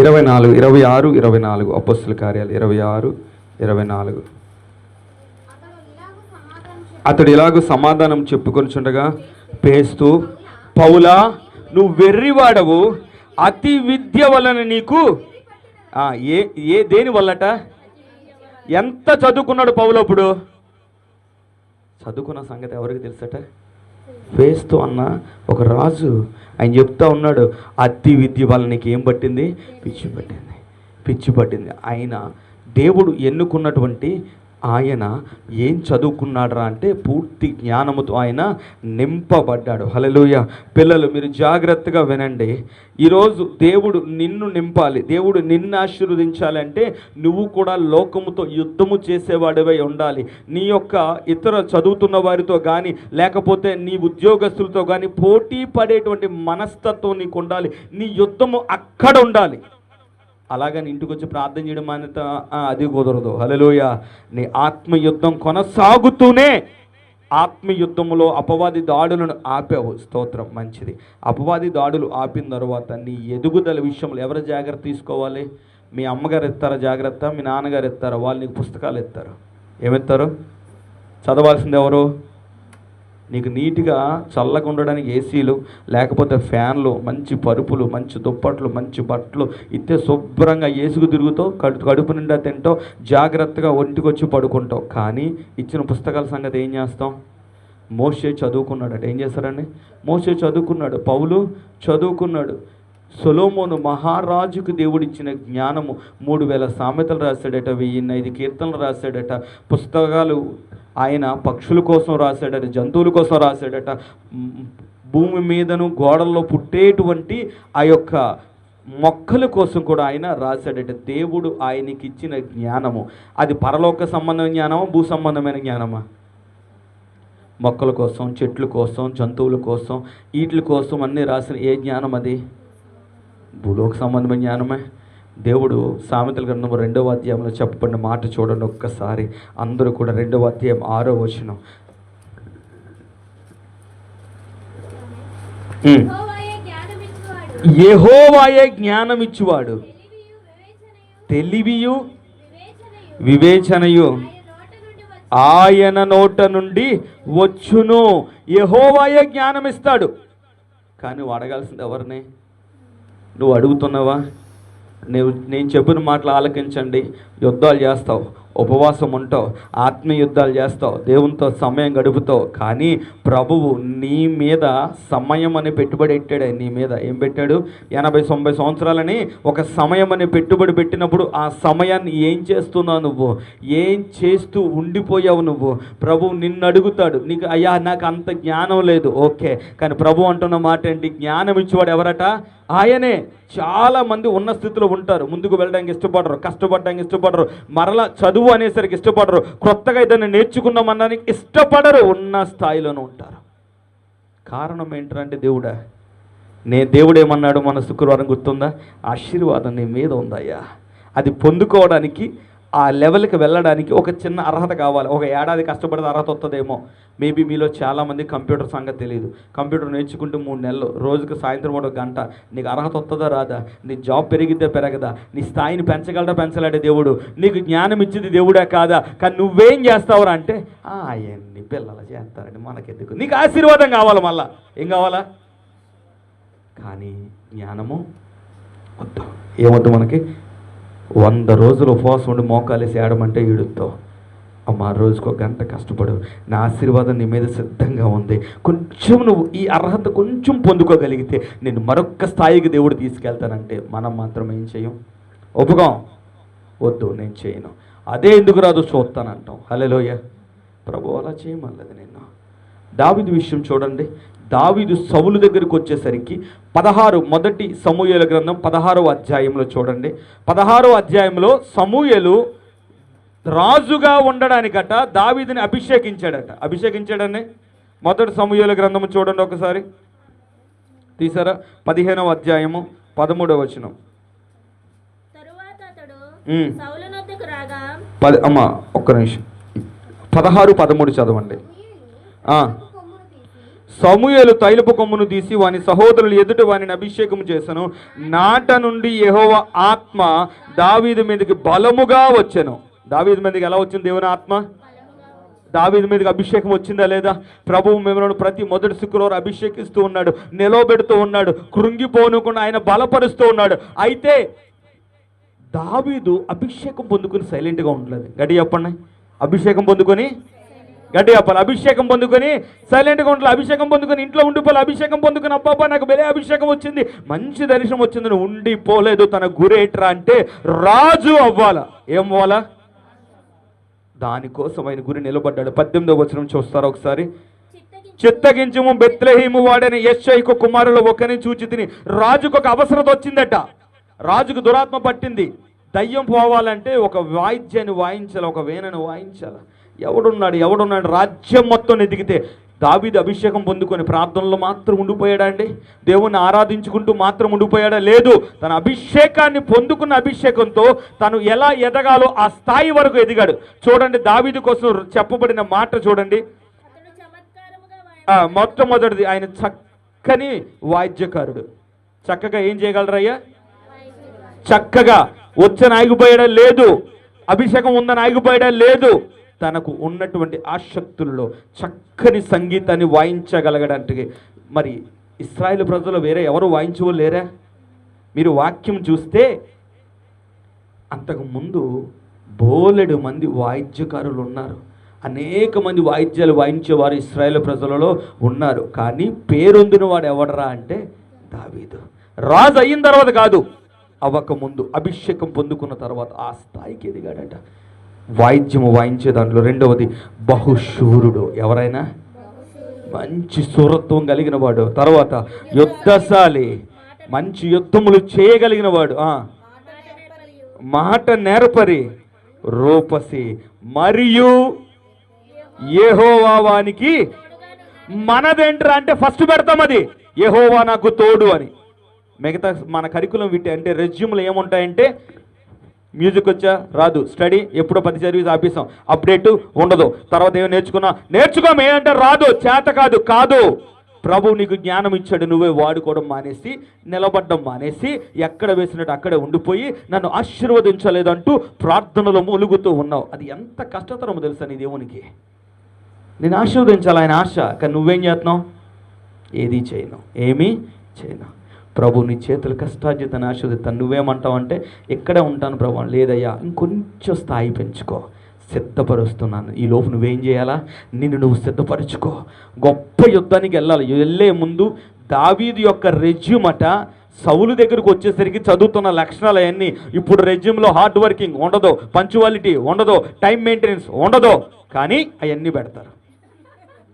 26, 24 అపోస్తుల కార్యాలు 26, 24. అతడు ఇలాగూ సమాధానం చెప్పుకొనిచుండగా పేస్తూ, పౌలా, నువ్వు వెర్రివాడవు, అతి విద్య వలన నీకు దేని వల్లట? ఎంత చదువుకున్నాడు పౌలు? అప్పుడు చదువుకున్న సంగతి ఎవరికి తెలుసట? ఫేస్తు అన్న ఒక రాజు, ఆయన చెప్తా ఉన్నాడు, అతి విద్య వల్ల నీకు ఏం పట్టింది? పిచ్చి పట్టింది. ఆయన దేవుడు ఎన్నుకున్నటువంటి ఆయన ఏం చదువుకున్నాడరా అంటే పూర్తి జ్ఞానముతో ఆయన నింపబడ్డాడు. హల్లెలూయా. పిల్లలు మీరు జాగ్రత్తగా వినండి. ఈరోజు దేవుడు నిన్ను నింపాలి, దేవుడు నిన్ను ఆశీర్వదించాలంటే నువ్వు కూడా లోకముతో యుద్ధము చేసేవాడివై ఉండాలి. నీ యొక్క ఇతర చదువుతున్న వారితో కానీ లేకపోతే నీ ఉద్యోగస్తులతో కానీ పోటీ పడేటువంటి మనస్తత్వం నీకు ఉండాలి. నీ యుద్ధము అక్కడ ఉండాలి. అలాగని ఇంటికి వచ్చి ప్రార్థన చేయడం మానేత అది కుదరదు. హల్లెలూయా. నీ ఆత్మయుద్ధం కొనసాగుతూనే ఆత్మీయ యుద్ధములో అపవాది దాడులను ఆపావు, స్తోత్రం, మంచిది. అపవాది దాడులు ఆపిన తర్వాత నీ ఎదుగుదల విషయంలో ఎవరు జాగ్రత్త తీసుకోవాలి? మీ అమ్మగారు ఎత్తారా జాగ్రత్త, మీ నాన్నగారు ఎత్తారా? వాళ్ళు నీకు పుస్తకాలు ఎత్తారు. ఏమెత్తారు? చదవాల్సింది ఎవరు? నీకు నీట్గా చల్లగా ఉండడానికి ఏసీలు, లేకపోతే ఫ్యాన్లు, మంచి పరుపులు, మంచి దుప్పట్లు, మంచి బట్టలు ఇస్తే శుభ్రంగా ఏసుకు తిరుగుతావు, కడుపు నిండా తింటావు, జాగ్రత్తగా ఒంటికి వచ్చి పడుకుంటావు. కానీ ఇచ్చిన పుస్తకాల సంగతి ఏం చేస్తాం? మోషే చదువుకున్నాడట. ఏం చేస్తారండి? మోషే చదువుకున్నాడు, పౌలు చదువుకున్నాడు, సొలొమోను మహారాజుకు దేవుడిచ్చిన జ్ఞానము 3000 సామెతలు రాశాడట, 1005 కీర్తనలు రాశాడట, పుస్తకాలు ఆయన పక్షుల కోసం రాశాడట, జంతువుల కోసం రాశాడట, భూమి మీదను గోడల్లో పుట్టేటువంటి ఆ యొక్క మొక్కల కోసం కూడా ఆయన రాశాడట. దేవుడు ఆయనకి ఇచ్చిన జ్ఞానము అది పరలోక సంబంధమైన జ్ఞానమా, భూ సంబంధమైన జ్ఞానమా? మొక్కల కోసం, చెట్ల కోసం, జంతువుల కోసం, వీటి కోసం అన్నీ రాసిన ఏ జ్ఞానం అది? భూలోక సంబంధమైన జ్ఞానమే. దేవుడు సామెతల గ్రంథము 2వ అధ్యాయంలో చెప్పబడిన మాట చూడండి ఒక్కసారి, అందరూ కూడా 2వ అధ్యాయం 6వ వచనం. యెహోవాయే జ్ఞానమిచ్చువాడు, తెలివియు వివేచనయు ఆయన నోట నుండి వచ్చును. యెహోవాయే జ్ఞానం ఇస్తాడు. కానీ నువ్వు అడగాల్సింది ఎవరిని? నువ్వు అడుగుతున్నావా? నేను చెప్పిన మాటలు ఆలకించండి. యుద్ధాలు చేస్తావు, ఉపవాసం ఉంటావు, ఆత్మీయ యుద్ధాలు చేస్తావు, దేవునితో సమయం గడుపుతావు. కానీ ప్రభువు నీ మీద సమయం అని పెట్టుబడి పెట్టాడు. నీ మీద ఏం పెట్టాడు? 80-90 సంవత్సరాలని ఒక సమయం అని పెట్టుబడి పెట్టినప్పుడు ఆ సమయాన్ని ఏం చేస్తున్నావు నువ్వు? ఏం చేస్తూ ఉండిపోయావు నువ్వు? ప్రభువు నిన్ను అడుగుతాడు. నీకు అయ్యా నాకు అంత జ్ఞానం లేదు, ఓకే, కానీ ప్రభు అంటున్న మాట ఏంటి? జ్ఞానం ఇచ్చేవాడు ఎవరట? ఆయనే. చాలామంది ఉన్న స్థితిలో ఉంటారు, ముందుకు వెళ్ళడానికి ఇష్టపడరు, కష్టపడడానికి ఇష్టపడరు, మరలా చదువు అనేసరికి ఇష్టపడరు, కొత్తగా ఏదైనా నేర్చుకుందామనడానికి ఇష్టపడరు, ఉన్న స్థాయిలోనే ఉంటారు. కారణం ఏంటంటే దేవుడా, దేవుడు ఏమన్నాడు మన శుక్రవారం గుర్తుందా? ఆశీర్వాదం నీ మీద ఉందయ్యా. అది పొందుకోవడానికి, ఆ లెవెల్కి వెళ్ళడానికి ఒక చిన్న అర్హత కావాలి. ఒక ఏడాది కష్టపడితే అర్హత వస్తుందేమో. మేబీ మీలో చాలామంది కంప్యూటర్ సంగతి తెలియదు. కంప్యూటర్ నేర్చుకుంటూ 3 నెలలు, రోజుకి సాయంత్రం 1 గంట, నీకు అర్హత వస్తుందా రాదా? నీ జాబ్ పెరిగితే పెరగదా? నీ స్థాయిని పెంచగలడా పెంచలేడే దేవుడు? నీకు జ్ఞానం ఇచ్చింది దేవుడే కాదా? కానీ నువ్వేం చేస్తావురా అంటే అవన్నీ పిల్లలు చేస్తారండి, మనకెందుకు? నీకు ఆశీర్వాదం కావాలి. మళ్ళా ఏం కావాలా? కానీ జ్ఞానము వద్దు. ఏమొద్దు మనకి? 100 రోజులు ఉపవాసం ఉండి మోకాలేసి ఏడమంటే ఈడుతావు. అమ్మ రోజుకు 1 గంట కష్టపడు, నా ఆశీర్వాదం నీ మీద సిద్ధంగా ఉంది. కొంచెం నువ్వు ఈ అర్హత కొంచెం పొందుకోగలిగితే నేను మరొక స్థాయికి దేవుడు తీసుకెళ్తానంటే మనం మాత్రం ఏం చేయం? ఒప్పుకోం. వద్దు, నేను చేయను. అదే ఎందుకు రాదు చూస్తానంటాం. హల్లెలూయా. ప్రభు అలా చేయమన్నది నిన్ను. దావీదు విషయం చూడండి. దావీదు సౌలు దగ్గరికి వచ్చేసరికి 16 మొదటి సమూయేలు గ్రంథం 16వ అధ్యాయంలో చూడండి. 16వ అధ్యాయంలో సమూయేలు రాజుగా ఉండడానికట దావీదుని అభిషేకించాడని మొదటి సమూయేలు గ్రంథము చూడండి ఒకసారి, తీసారా? 15వ అధ్యాయము 13వ వచనం. అమ్మా ఒక్క నిమిషం, 16-13 చదవండి. సమూయేలు తైలపు కొమ్మును తీసి వాని సహోదరులు ఎదుట వానిని అభిషేకం చేసెను. నాట నుండి యెహోవా ఆత్మ దావీదు మీదకి బలముగా వచ్చెను. దావీదు మీదకి ఎలా వచ్చింది దేవుని ఆత్మ? దావీదు మీదకి అభిషేకం వచ్చిందా లేదా? ప్రభువు మిమ్మల్ని ప్రతి మొదటి శుక్రవారం అభిషేకిస్తూ ఉన్నాడు, నిలవబెడుతూ ఉన్నాడు, కృంగిపోనుకుండా ఆయన బలపరుస్తూ ఉన్నాడు. అయితే దావీదు అభిషేకం పొందుకొని సైలెంట్గా ఉండలేదు. గట్టి చెప్పండి, అభిషేకం పొందుకొని గట్టి చెప్పాలి. అభిషేకం పొందుకొని సైలెంట్గా ఉండాలి. అభిషేకం పొందుకొని ఇంట్లో ఉండిపోవాలి. అభిషేకం పొందుకొని అబ్బాబా నాకు బెలే అభిషేకం వచ్చింది, మంచి దర్శనం వచ్చిందని ఉండిపోలేదు. తన గురేట్రా అంటే రాజు అవ్వాలా. ఏం అవ్వాలా? దానికోసం ఆయన గురి నిలబడ్డాడు. 18వ వచనం చూస్తారా ఒకసారి? చిత్తగించుము బెత్లెహేము వాడని యెష్షయికు కుమారులు ఒకరిని చూచి తిని. రాజుకు ఒక అవసరత వచ్చిందట. రాజుకు దురాత్మ పట్టింది. దయ్యం పోవాలంటే ఒక వాయిద్యాన్ని వాయించాలి, ఒక వేణను వాయించాలి. ఎవడున్నాడు? రాజ్యం మొత్తం ఎదిగితే దావీదు అభిషేకం పొందుకొని ప్రార్థనలో మాత్రం ఉండిపోయాడా అండి? దేవుణ్ణి ఆరాధించుకుంటూ మాత్రం ఉండిపోయాడా? లేదు. తన అభిషేకాన్ని పొందుకున్న అభిషేకంతో తను ఎలా ఎదగాలో ఆ స్థాయి వరకు ఎదిగాడు. చూడండి, దావీదు కోసం చెప్పబడిన మాట చూడండి. మొట్టమొదటిది ఆయన చక్కని వాయిద్యకారుడు. చక్కగా ఏం చేయగలరయ్యా? చక్కగా వచ్చని ఆగిపోయడం లేదు, అభిషేకం ఉందని ఆగిపోయడం లేదు. తనకు ఉన్నటువంటి ఆసక్తుల్లో చక్కని సంగీతాన్ని వాయించగలగడానికి. మరి ఇశ్రాయేలు ప్రజలు వేరే ఎవరు వాయించలేరా? మీరు వాక్యం చూస్తే అంతకు ముందు బోలెడు మంది వాయిద్యకారులు ఉన్నారు, అనేక మంది వాయిద్యాలు వాయించేవారు ఇశ్రాయేలు ప్రజలలో ఉన్నారు. కానీ పేరొందిన వాడు ఎవడరా అంటే దావీదు. రాజు అయిన తర్వాత కాదు, అవ్వక ముందు అభిషేకం పొందుకున్న తర్వాత ఆ స్థాయికి ఎదిగాడట. వాయిద్యము వాయించే దాంట్లో రెండవది బహుశూరుడు. ఎవరైనా మంచి శూరత్వం కలిగిన వాడు. తర్వాత యుద్ధశాలి, మంచి యుద్ధములు చేయగలిగిన వాడు. మాట నేర్పరి, రూపసి, మరియు యెహోవా వానికి మనదేంట్రా అంటే ఫస్ట్ పెడతాం అది యెహోవా నాకు తోడు అని. మిగతా మన కరికులం విట్టి అంటే రెజ్యూమ్లు ఏముంటాయంటే మ్యూజిక్ వచ్చా రాదు, స్టడీ ఎప్పుడో 10 సర్వీస్ ఆపేసాం, అప్డేట్ ఉండదు, తర్వాత ఏమో నేర్చుకోము ఏంటంటే రాదు, చేత కాదు. ప్రభు నీకు జ్ఞానం ఇచ్చాడు, నువ్వే వాడుకోవడం మానేసి, నిలబడ్డం మానేసి, ఎక్కడ వేసినట్టు అక్కడే ఉండిపోయి నన్ను ఆశీర్వదించలేదంటూ ప్రార్థనలో మూలుగుతూ ఉన్నావు. అది ఎంత కష్టతరమో తెలుసా నీ దేవునికి. నేను ఆశీర్వదించాలి ఆయన ఆశ, కానీ నువ్వేం చేస్తున్నావు? ఏమీ చేయను. ప్రభు నీ చేతులు కష్టార్జితాన్ని ఆశీర్వదిస్తాను. నువ్వేమంటావు అంటే ఇక్కడే ఉంటాను ప్రభు. లేదయ్యా, ఇంకొంచెం స్థాయి పెంచుకో, సిద్ధపరుస్తున్నాను. ఈ లోపు నువ్వేం చేయాలా? నువ్వు సిద్ధపరచుకో. గొప్ప యుద్ధానికి వెళ్ళే ముందు దావీదు యొక్క రెజ్యూమ్ అట సౌలు దగ్గరకు వచ్చేసరికి చదువుతున్న లక్షణాలు అవన్నీ ఇప్పుడు రెజ్యూమ్లో హార్డ్ వర్కింగ్ ఉండదు, పంచువాలిటీ ఉండదు, టైం మెయింటెనెన్స్ ఉండదు, కానీ అవన్నీ పెడతారు.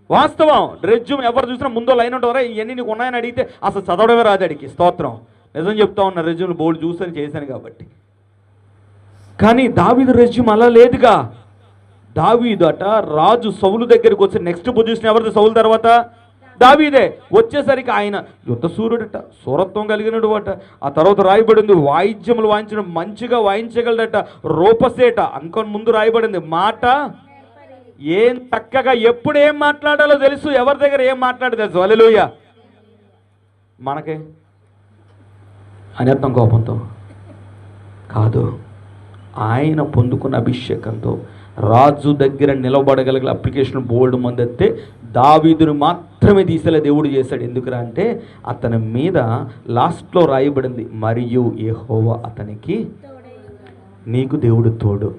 వాస్తవం. రెజ్యూమ్ ఎవరు చూసినా ముందో లైన్ ఉంటారా, ఇవన్నీ నీకు ఉన్నాయని అడిగితే అసలు చదవడమే రాదు అడిగి. స్తోత్రం. నిజం చెప్తా ఉన్నా, రెజ్యూమ్ బోర్డు చూసని చేశాను కాబట్టి. కానీ దావీదు రెజ్యూమ్ అలా లేదుగా. దావీదు అట రాజు సౌలు దగ్గరికి వచ్చి నెక్స్ట్ పొజిషన్ ఎవరిది? సౌలు తర్వాత దావీదే. వచ్చేసరికి ఆయన యుద్ధశూరుడట, శూరత్వం కలిగినడు అట. ఆ తర్వాత రాయబడింది వాయిద్యములు వాయించడం మంచిగా వాయించగలడట, రూపసేట. అంకొని ముందు రాయబడింది మాట ఏం చక్కగా ఎప్పుడు ఏం మాట్లాడాలో తెలుసు, ఎవరి దగ్గర ఏం మాట్లాడాలో తెలుసు. హల్లెలూయా. మనకే అనేత్తం కోపంతో కాదు, ఆయన పొందుకున్న అభిషేకంతో రాజు దగ్గర నిలబడగలిగిన అప్లికేషన్ బోల్డ్ మందెత్తే దావీదును మాత్రమే తీసేలా దేవుడు చేశాడు. ఎందుకురా అంటే అతని మీద లాస్ట్లో రాయబడింది మరియు యెహోవా అతనికి నీకు దేవుడు తోడు.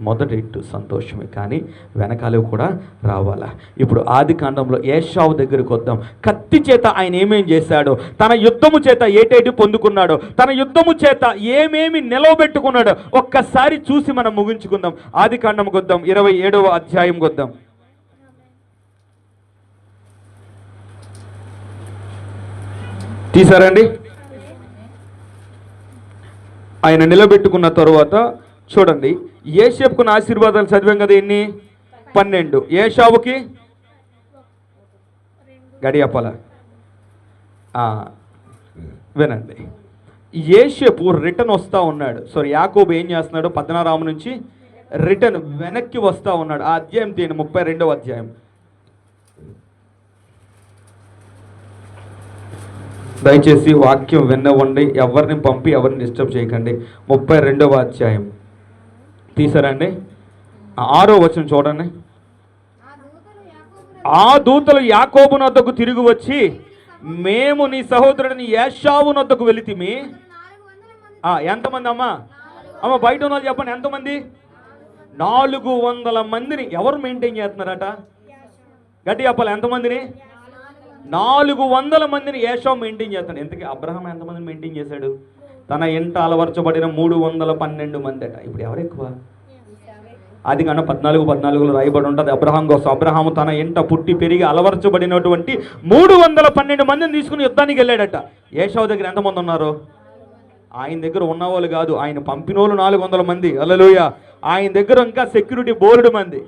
మొదటి సంతోషమే, కానీ వెనకాల కూడా రావాలా. ఇప్పుడు ఆది కాండంలో ఏశావు దగ్గరికి వద్దాం. కత్తి చేత ఆయన ఏమేం చేశాడో, తన యుద్ధము చేత ఏటేటి పొందుకున్నాడో, తన యుద్ధము చేత ఏమేమి నిలవబెట్టుకున్నాడో ఒక్కసారి చూసి మనం ముగించుకుందాం. ఆది కాండంకి వద్దాం, 27వ అధ్యాయం వద్దాం. తీసారండి? ఆయన నిలబెట్టుకున్న తరువాత చూడండి, యోసేపుకున్న ఆశీర్వాదాలు చదివాం కదా, ఎన్ని? 12. ఏశావుకి గడియాపాల. వినండి, యోసేపు రిటర్న్ వస్తూ ఉన్నాడు. యాకోబు ఏం చేస్తున్నాడు? 16 నుంచి రిటర్న్ వెనక్కి వస్తూ ఉన్నాడు. ఆ అధ్యాయం తీయండి, 32వ అధ్యాయం. దయచేసి వాక్యం విన్నవ్వండి, ఎవరిని పంపి ఎవరిని డిస్టర్బ్ చేయకండి. 32వ అధ్యాయం తీసారండి. 6వ వచనం చూడండి. ఆ దూతలు యాకోబు నొద్దకు తిరిగి వచ్చి, మేము నీ సహోదరుడిని ఏశావు నొద్దకు వెళితిమి. ఎంతమంది అమ్మా? బయట ఉన్నది చెప్పండి, ఎంతమంది? 400 మందిని ఎవరు మెయింటైన్ చేస్తున్నారట? గట్టి చెప్పాలి, ఎంతమందిని? 400 మందిని ఏశావు మెయింటైన్ చేస్తాడు. ఎంతకీ అబ్రహాం ఎంతమందిని మెయింటైన్ చేశాడు? తన ఇంట అలవర్చబడిన 312 మంది అట. ఇప్పుడు ఎవరు ఎక్కువ? అది కన్నా 14 రాయబడి ఉంటుంది అబ్రహాం కోసం. అబ్రహాము తన ఇంట పుట్టి పెరిగి అలవర్చబడినటువంటి 312 మందిని తీసుకుని యుద్ధానికి వెళ్ళాడట. ఏశావు దగ్గర ఎంతమంది ఉన్నారు? ఆయన దగ్గర ఉన్నవాళ్ళు కాదు, ఆయన పంపినోళ్ళు 400 మంది. హల్లెలూయా. ఆయన దగ్గర ఇంకా సెక్యూరిటీ బోర్డు మంది.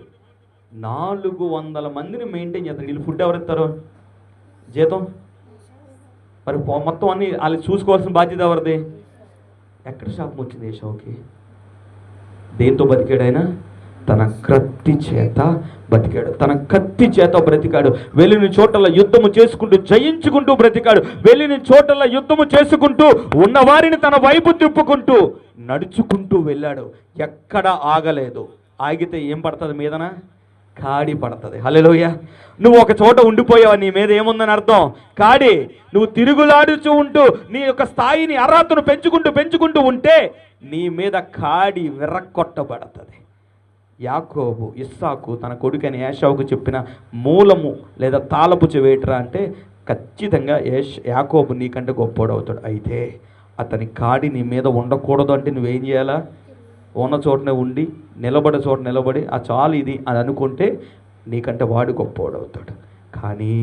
400 మందిని మెయింటైన్ చేస్తారు. వీళ్ళు ఫుడ్ ఎవరు ఇస్తారు? జీతం మరి మొత్తం అన్ని వాళ్ళు చూసుకోవాల్సిన బాధ్యత ఎవరిది? ఎక్కడ శాపం వచ్చింది ఏశావుకి? దేంతో బతికాడు ఆయన? తన కత్తి చేత బ్రతికాడు. తన కత్తి చేత బ్రతికాడు. వెళ్ళిన చోటల యుద్ధము చేసుకుంటూ జయించుకుంటూ బ్రతికాడు. వెళ్ళిన చోటల యుద్ధము చేసుకుంటూ ఉన్నవారిని తన వైపు తిప్పుకుంటూ నడుచుకుంటూ వెళ్ళాడు. ఎక్కడ ఆగలేదు. ఆగితే ఏం పడుతుంది మీదన? కాడి పడుతుంది. హల్లెలూయా. నువ్వు ఒక చోట ఉండిపోయావు, నీ మీద ఏముందని అర్థం? కాడి. నువ్వు తిరుగులాడుచూ ఉంటూ నీ యొక్క స్థాయిని అర్హతను పెంచుకుంటూ ఉంటే నీ మీద కాడి విరక్కొట్టబడుతుంది. యాకోబు ఇస్సాకు తన కొడుకని ఏశావుకు చెప్పిన మూలము లేదా తాళపు చెవేట్రా అంటే ఖచ్చితంగా యాకోబు నీకంటే గొప్పోడవుతాడు. అయితే అతని కాడి నీ మీద ఉండకూడదు అంటే నువ్వేం చేయాలా? ఉన్న చోటనే ఉండి నిలబడే చోట నిలబడి ఆ చాలు ఇది అని అనుకుంటే నీకంటే వాడు గొప్పోడవుతాడు. కానీ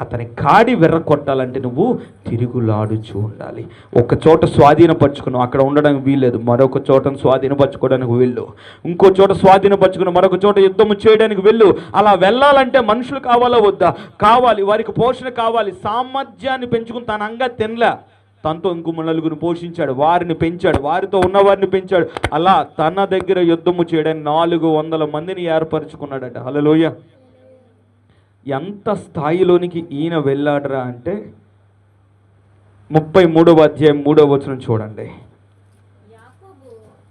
అతని కాడి విర్రకొట్టాలంటే నువ్వు తిరుగులాడుచూ ఉండాలి. ఒక చోట స్వాధీనపరచుకున్నావు, అక్కడ ఉండడానికి వీల్లేదు. మరొక చోటను స్వాధీనపరచుకోవడానికి వెళ్ళు. ఇంకో చోట స్వాధీనపరచుకుని మరొక చోట యుద్ధము చేయడానికి వెళ్ళు. అలా వెళ్ళాలంటే మనుషులు కావాలా వద్దా? కావాలి. వారికి పోషణ కావాలి. సామర్థ్యాన్ని పెంచుకుని తన అంగా తినలే, తనతో ఇంకో నలుగురిని పోషించాడు, వారిని పెంచాడు, వారితో ఉన్నవారిని పెంచాడు. అలా తన దగ్గర యుద్ధము చేయడానికి 400 మందిని ఏర్పరచుకున్నాడట. హల్లెలూయా. ఎంత స్థాయిలోనికి ఈయన వెళ్ళాడరా అంటే 33వ అధ్యాయం 3వ వచనం చూడండి.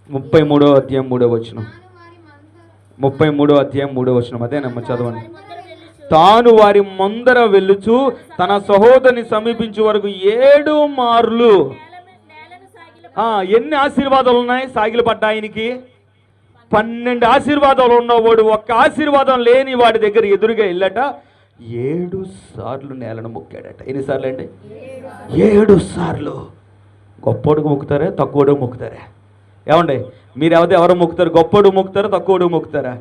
33వ అధ్యాయం 3వ వచనం. 33వ అధ్యాయం 3వ వచనం. అదేనమ్మ, చదవండి. తాను వారి ముందర వెళ్ళుచు తన సహోదరిని సమీపించే వరకు 7 మార్లు. ఎన్ని ఆశీర్వాదాలు ఉన్నాయి సాగిలు పడ్డ ఆయనకి? 12 ఆశీర్వాదాలు ఉన్నవాడు ఒక్క ఆశీర్వాదం లేని వాడి దగ్గర ఎదురుగా వెళ్ళట 7 సార్లు నేలను మొక్కాడట. ఎన్నిసార్లు అండి? 7 సార్లు. గొప్పోడుకు మొక్కుతారా, తక్కువడు మొక్కుతారా? ఏమండి, మీరు ఎవరు మొక్కుతారు? గొప్పోడు మొక్కుతారా, తక్కువడు మొక్కుతారా?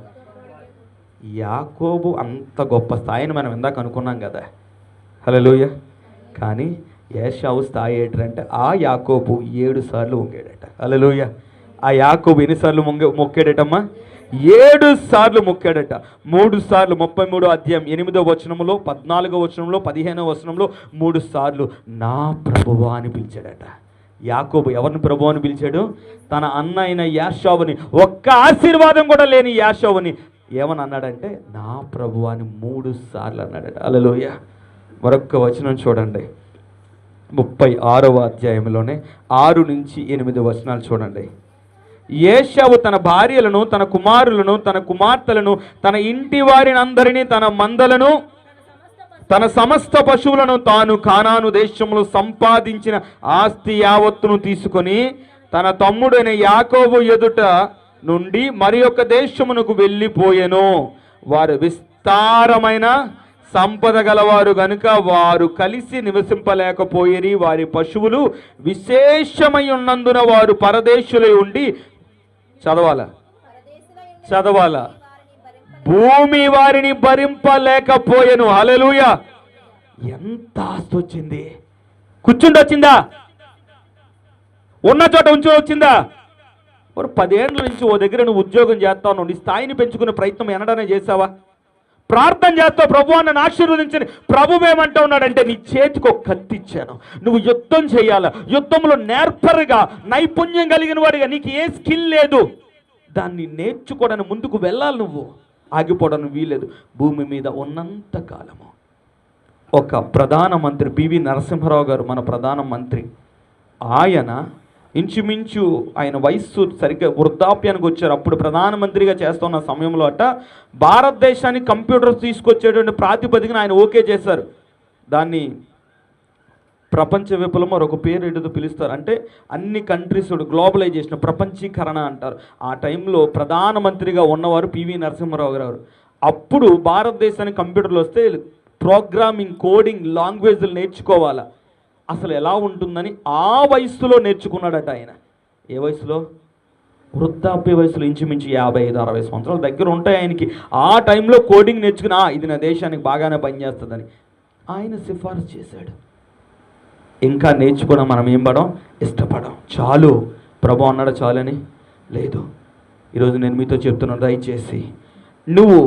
యాకోబు అంత గొప్ప స్థాయిని మనం ఇందాక అనుకున్నాం కదా. హల్లెలూయా. కానీ ఏశావు స్థాయి ఏంటంటే ఆ యాకోబు 7 సార్లు మొక్కాడట. హల్లెలూయా. ఆ యాకోబు ఎన్నిసార్లు మొక్కాడటమ్మా? 7 సార్లు మొక్కాడట. 3 సార్లు 33వ అధ్యాయం 8వ వచనంలో, 14వ వచనంలో, 15వ వచనంలో 3 సార్లు నా ప్రభువా అని పిలిచాడట. యాకోబు ఎవరిని ప్రభువా అని పిలిచాడు? తన అన్న అయిన యాషావుని, ఒక్క ఆశీర్వాదం కూడా లేని యాషావుని ఏమని అన్నాడంటే నా ప్రభువా అని 3 సార్లు అన్నాడట. హల్లెలూయా. మరొక్క వచనం చూడండి. 36వ అధ్యాయంలోనే 6 నుంచి 8 వచనాలు చూడండి. ఏశావు తన భార్యలను, తన కుమారులను, తన కుమార్తెలను, తన ఇంటి వారిని అందరినీ, తన మందలను, తన సమస్త పశువులను, తాను కానాను దేశంలో సంపాదించిన ఆస్తి యావత్తును తీసుకొని తన తమ్ముడైన యాకోబు ఎదుట నుండి మరి యొక్క దేశమునకు వెళ్ళిపోయెను. వారు విస్తారమైన సంపద గలవారు గనుక వారు కలిసి నివసింపలేకపోయేరి. వారి పశువులు విశేషమై ఉన్నందున వారు పరదేశులై ఉండి చదవాలా భూమి వారిని భరింపలేకపోయెను. హల్లెలూయా. ఎంత ఆస్తి వచ్చింది! కూర్చుండి వచ్చిందా? ఉన్న చోట ఉంచి వచ్చిందా? 10 ఏళ్ళ నుంచి ఓ దగ్గర నువ్వు ఉద్యోగం చేస్తావు, నీ స్థాయిని పెంచుకునే ప్రయత్నం ఎనడనే చేసావా? ప్రార్థన చేస్తావు, ప్రభు నన్ను ఆశీర్వదించని. ప్రభు ఏమంటా ఉన్నాడంటే నీ చేతికి ఒక కత్తి ఇచ్చాను, నువ్వు యుద్ధం చేయాలి. యుద్ధంలో నేర్పరిగా నైపుణ్యం కలిగిన వాడిగా, నీకు ఏ స్కిల్ లేదు, దాన్ని నేర్చుకోవడానికి ముందుకు వెళ్ళాలి. నువ్వు ఆగిపోవడానికి వీలేదు. భూమి మీద ఉన్నంత కాలము ఒక ప్రధానమంత్రి పివి నరసింహారావు గారు, మన ప్రధానమంత్రి, ఆయన ఇంచుమించు ఆయన వయస్సు సరిగ్గా వృద్ధాప్యానికి వచ్చారు. అప్పుడు ప్రధానమంత్రిగా చేస్తున్న సమయంలో భారతదేశానికి కంప్యూటర్స్ తీసుకొచ్చేటువంటి ప్రాతిపదికన ఆయన ఓకే చేశారు. దాన్ని ప్రపంచ విప్లవం ఒక పేరు ఏదో పిలుస్తారు. అంటే అన్ని కంట్రీస్ గ్లోబలైజేషన్, ప్రపంచీకరణ అంటారు. ఆ టైంలో ప్రధానమంత్రిగా ఉన్నవారు పివి నరసింహారావు గారు. అప్పుడు భారతదేశానికి కంప్యూటర్లు వస్తే ప్రోగ్రామింగ్, కోడింగ్, లాంగ్వేజ్లు నేర్చుకోవాలా, అసలు ఎలా ఉంటుందని ఆ వయసులో నేర్చుకున్నాడట ఆయన. ఏ వయసులో? వృద్ధాప్య వయసులో, ఇంచుమించు 55-60 సంవత్సరాల దగ్గర ఉంటాయి ఆయనకి. ఆ టైంలో కోడింగ్ నేర్చుకుని ఇది నా దేశానికి బాగానే పనిచేస్తుందని ఆయన సిఫారసు చేశాడు. ఇంకా నేర్చుకోవడం మనం ఏం పడం? ఇష్టపడం. చాలు ప్రభు అన్నాడు చాలని లేదు. ఈరోజు నేను మీతో చెప్తున్నాను, దయచేసి నువ్వు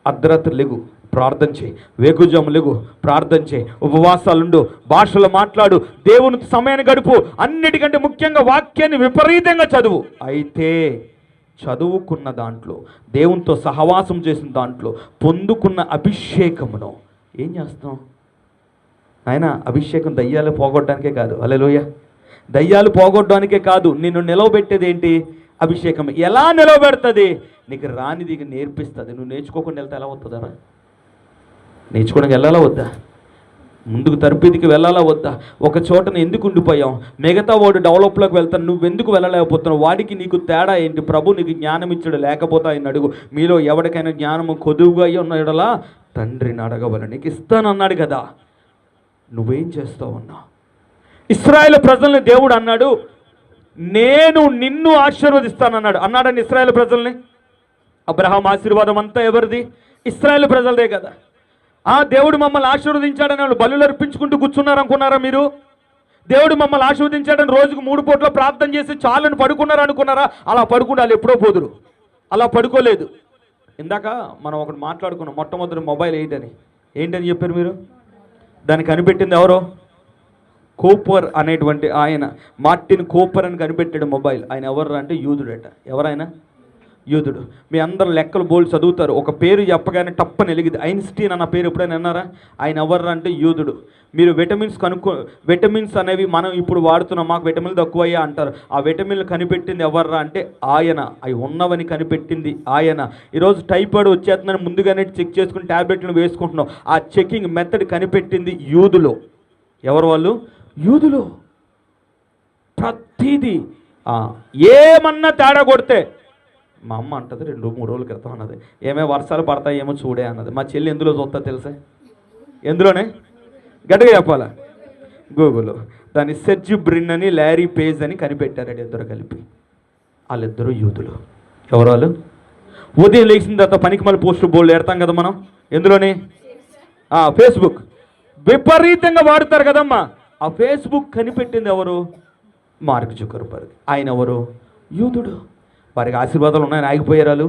అర్ధరాత్రి లెగు, ప్రార్థన చేయి. వేకుజాము లెగు, ప్రార్థన చేయి. ఉపవాసాలుండు, భాషలు మాట్లాడు, దేవుని సమయాన్ని గడుపు. అన్నిటికంటే ముఖ్యంగా వాక్యాన్ని విపరీతంగా చదువు. అయితే చదువుకున్న దాంట్లో, దేవునితో సహవాసం చేసిన దాంట్లో పొందుకున్న అభిషేకమును ఏం చేస్తాం? ఆయన అభిషేకం దయ్యాలు పోగొట్టడానికే కాదు, హల్లెలూయా, దయ్యాలు పోగొట్టడానికే కాదు, నిన్ను నిలవబెట్టేది ఏంటి? అభిషేకం. ఎలా నిలవబెడుతుంది? నీకు రానిది నేర్పిస్తుంది. నువ్వు నేర్చుకోకుండా వెళ్తే ఎలా వస్తుందరా? నేర్చుకోవడానికి వెళ్ళాలా వద్దా? ముందుకు తరబేతికి వెళ్ళాలా వద్దా? ఒక చోటను ఎందుకు ఉండిపోయాం? మిగతా వాడు డెవలప్లోకి వెళ్తాను, నువ్వెందుకు వెళ్ళలేకపోతున్నావు? వాడికి నీకు తేడా ఏంటి? ప్రభు నీకు జ్ఞానం ఇచ్చాడు, లేకపోతే ఆయన అడుగు. మీలో ఎవరికైనా జ్ఞానము కొదువుగా అయ్యి ఉన్నాడలా తండ్రిని అడగవలని నీకు ఇస్తానన్నాడు కదా. నువ్వేం చేస్తావు అన్నా? ఇశ్రాయేలు ప్రజల్ని దేవుడు అన్నాడు, నేను నిన్ను ఆశీర్వదిస్తానన్నాడు. అన్నాడని ఇశ్రాయేలు ప్రజల్ని. అబ్రహాం ఆశీర్వాదం అంతా ఎవరిది? ఇశ్రాయేలు ప్రజలదే కదా. దేవుడు మమ్మల్ని ఆశీర్వదించాడని వాళ్ళు బలులు అర్పించుకుంటూ కూర్చున్నారు అనుకున్నారా మీరు? దేవుడు మమ్మల్ని ఆశీర్వదించాడని రోజుకు 3 పూట్ల ప్రార్థన చేసి చాలని పడుకున్నారు అనుకున్నారా? అలా పడుకుండాలి, ఎప్పుడో పోదురు. అలా పడుకోలేదు. ఇందాక మనం ఒకటి మాట్లాడుకున్నాం, మొట్టమొదటి మొబైల్ ఏంటని చెప్పారు మీరు? దాన్ని కనిపెట్టింది ఎవరో? కోపర్ అనేటువంటి ఆయన, మార్టిన్ కోపర్ అని కనిపెట్టాడు మొబైల్. ఆయన ఎవరు అంటే యూదుడట. ఎవరైనా? యూదుడు. మీ అందరు లెక్కలు బోల్డ్ చదువుతారు, ఒక పేరు చెప్పగానే టప్పని వెలిగింది. ఐన్స్టీన్ అన్న పేరు ఎప్పుడైనా విన్నారా? ఆయన ఎవరు అంటే యూదుడు. మీరు విటమిన్స్ అనేవి మనం ఇప్పుడు వాడుతున్నాం, మాకు విటమిన్లు తక్కువయ్యా అంటారు. ఆ విటమిన్లు కనిపెట్టింది ఎవర్రా అంటే ఆయన. అవి ఉన్నవని కనిపెట్టింది ఆయన. ఈరోజు టైఫాయిడ్ వచ్చేస్తుందని ముందుగానే చెక్ చేసుకుని ట్యాబ్లెట్లను వేసుకుంటున్నాం. ఆ చెకింగ్ మెథడ్ కనిపెట్టింది యూదులు. ఎవరు వాళ్ళు? యూదులు. ప్రతిదీ ఏమన్నా తేడా కొడితే మా అమ్మ అంటది 2-3 రోజుల క్రితం అన్నది, ఏమే వర్షాలు పడతాయేమో చూడే అన్నది. మా చెల్లి ఎందులో చూస్తా తెలుసా? ఎందులోనే? గట్టిగా చెప్పాలా? గూగుల్. దాన్ని సెర్జ్ బ్రిన్ అని, ల్యారీ పేజ్ అని కనిపెట్టారు ఇద్దరు కలిపి. వాళ్ళిద్దరూ యూదులు. ఎవరు వాళ్ళు? ఉదయం లేచిన తర్వాత పనికి మళ్ళీ పోస్టులు బోల్డ్ ఎడతాం కదా మనం. ఎందులోనే? ఫేస్బుక్. విపరీతంగా వాడుతారు కదమ్మా. ఆ ఫేస్బుక్ కనిపెట్టింది ఎవరు? Mark Zuckerberg. ఆయన ఎవరు? యూదుడు. వారికి ఆశీర్వాదాలు ఉన్నాయని ఆగిపోయారు?